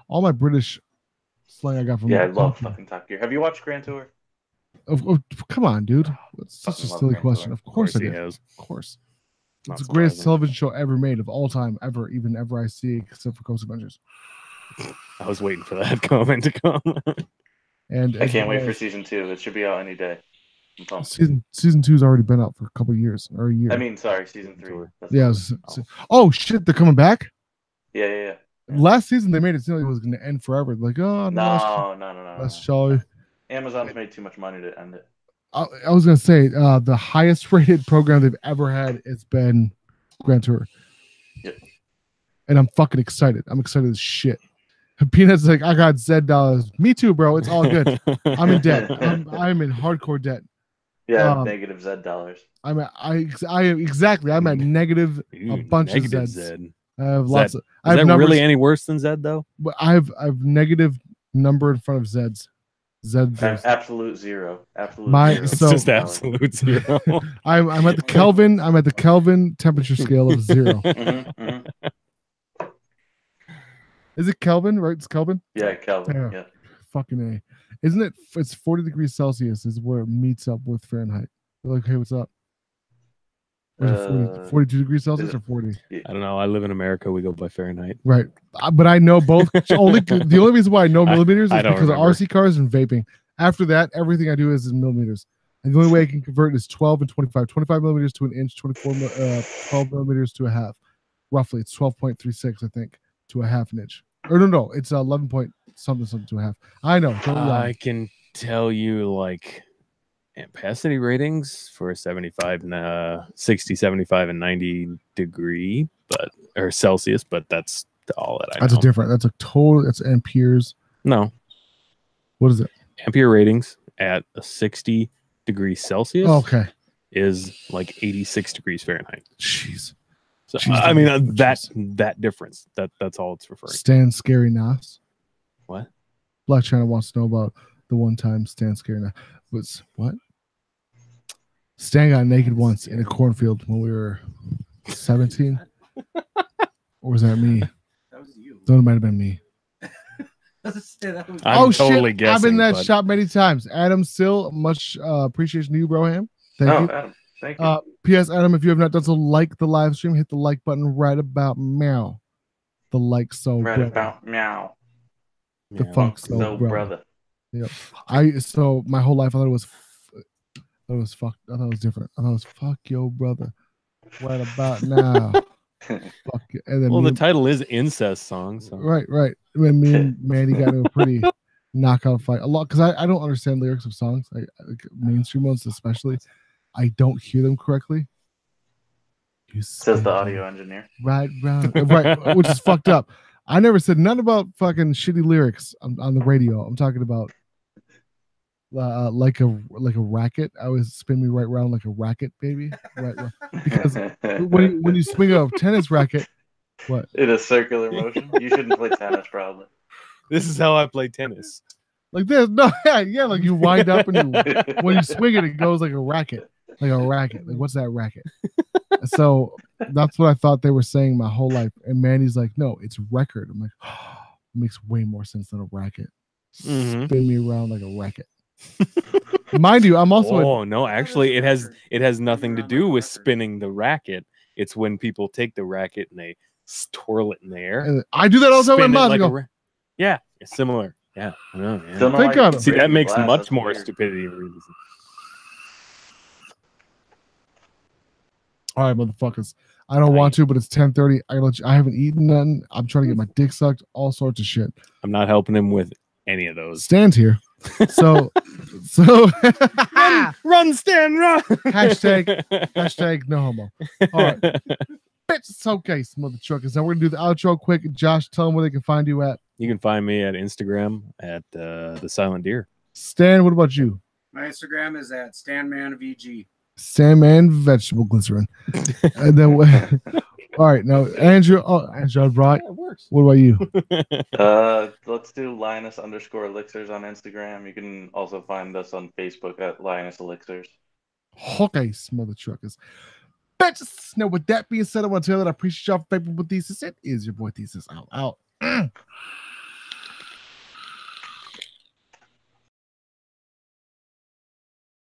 All my British slang I got from. Yeah, I love fucking Top Gear. Have you watched Grand Tour? Come on, dude. That's such a silly question. Of course I did. Of course. It's the greatest television show ever made of all time, ever I see, except for Coast Avengers. I was waiting for that comment to come. And I can't wait for season 2. It should be out any day. Season 2's already been out for a couple of years or a year. I mean, sorry, season 3. Yeah. Oh shit, they're coming back. Yeah. Last season they made it seem like it was going to end forever. Like, oh no. That's Charlie. Amazon's made too much money to end it. I was going to say the highest rated program they've ever had has been Grand Tour. Yep. And I'm fucking excited. I'm excited as shit. Peanut's like, I got $Z. Me too, bro. It's all good. I'm in debt. I'm in hardcore debt. Yeah, negative Z dollars. I'm at exactly. I'm at negative a bunch of Zs. Z. I have Is lots that, of. I is have that numbers, really any worse than Z though? But I've negative number in front of Zs. Absolute zero. Absolute zero. It's So- just absolute zero. I'm at the Kelvin. I'm at the Kelvin temperature scale of 0. Is it Kelvin? Right? It's Kelvin. Yeah, Kelvin. Yeah. Fucking A. Isn't it? It's 40 degrees Celsius is where it meets up with Fahrenheit. They're like, hey, what's up? Or is it 42 degrees Celsius or 40? I don't know. I live in America. We go by Fahrenheit. Right. But I know both. The only reason why I know millimeters is because of RC cars and vaping. After that, everything I do is in millimeters. And the only way I can convert is 12 and 25. 25 millimeters to an inch, 12 millimeters to a half. Roughly, it's 12.36, I think, to a half an inch. Or no, it's 11 point something to a half. I know. I can tell you like ampacity ratings for 75 and 60, 75 and 90 degree, or Celsius, but that's all that I know. That's a total, that's amperes. No. What is it? Ampere ratings at a 60 degrees Celsius is like 86 degrees Fahrenheit. Jeez. So I mean that difference. That's all it's referring to. Stan Scary Nas. What? Black China wants to know about the one time Stan Scary Nas was what? Stan got naked once in a cornfield when we were 17. Or was that me? That was you. That might have been me. I'm totally guessing. I've been in that shop many times. Adam Still, much appreciation to you, Broham. Thank you. Adam, thank you. P.S. Adam, if you have not done so, like the live stream, hit the like button right about meow. The like so right brother. About meow. The funk so brother. Yep. So my whole life I thought it was fuck. I thought it was different. I thought it was fuck yo brother. Right about now. Fuck you. And then the title is incest song. So. Right. When me and Mandy got into a pretty knockout fight a lot because I don't understand lyrics of songs. Mainstream ones especially. I don't hear them correctly. Says the audio engineer. Right, which is fucked up. I never said nothing about fucking shitty lyrics on the radio. I'm talking about like a racket. I always spin me right round like a racket, baby. Right. Because when you swing a tennis racket, what? In a circular motion. You shouldn't play tennis, probably. This is how I play tennis. Like this? No, yeah. Like you wind up and when you swing it, it goes like a racket. Like a racket. Like what's that racket? So that's what I thought they were saying my whole life. And Mandy's like, no, it's record. I'm like, oh, it makes way more sense than a racket. Spin me around like a racket. Mind you, I'm also no, actually it has nothing to do with spinning the racket. It's when people take the racket and they twirl it in the air. I do that all the time with like yeah, it's similar. Yeah, I know, man. Think on it. See, that makes much more stupidity reason. All right, motherfuckers. I don't want to, but it's 10:30. I haven't eaten nothing. I'm trying to get my dick sucked. All sorts of shit. I'm not helping him with any of those. Stan's here. So run, Stan, run. Hashtag no homo. All right. Bitch, showcase, mother truckers. Now we're gonna do the outro quick. Josh, tell them where they can find you at. You can find me at Instagram at the Silent Deer. Stan, what about you? My Instagram is at StanmanVG. Sandman vegetable glycerin. And then all right, now Andrew. Oh, Andrew brought. Yeah, it works. What about you? Let's do Lioness_Elixirs on Instagram. You can also find us on Facebook at Lioness Elixirs. Okay, mother truckers. Bitches. Now, with that being said, I want to tell you that I appreciate y'all for vaping with Thesis. It is your boy Thesis out.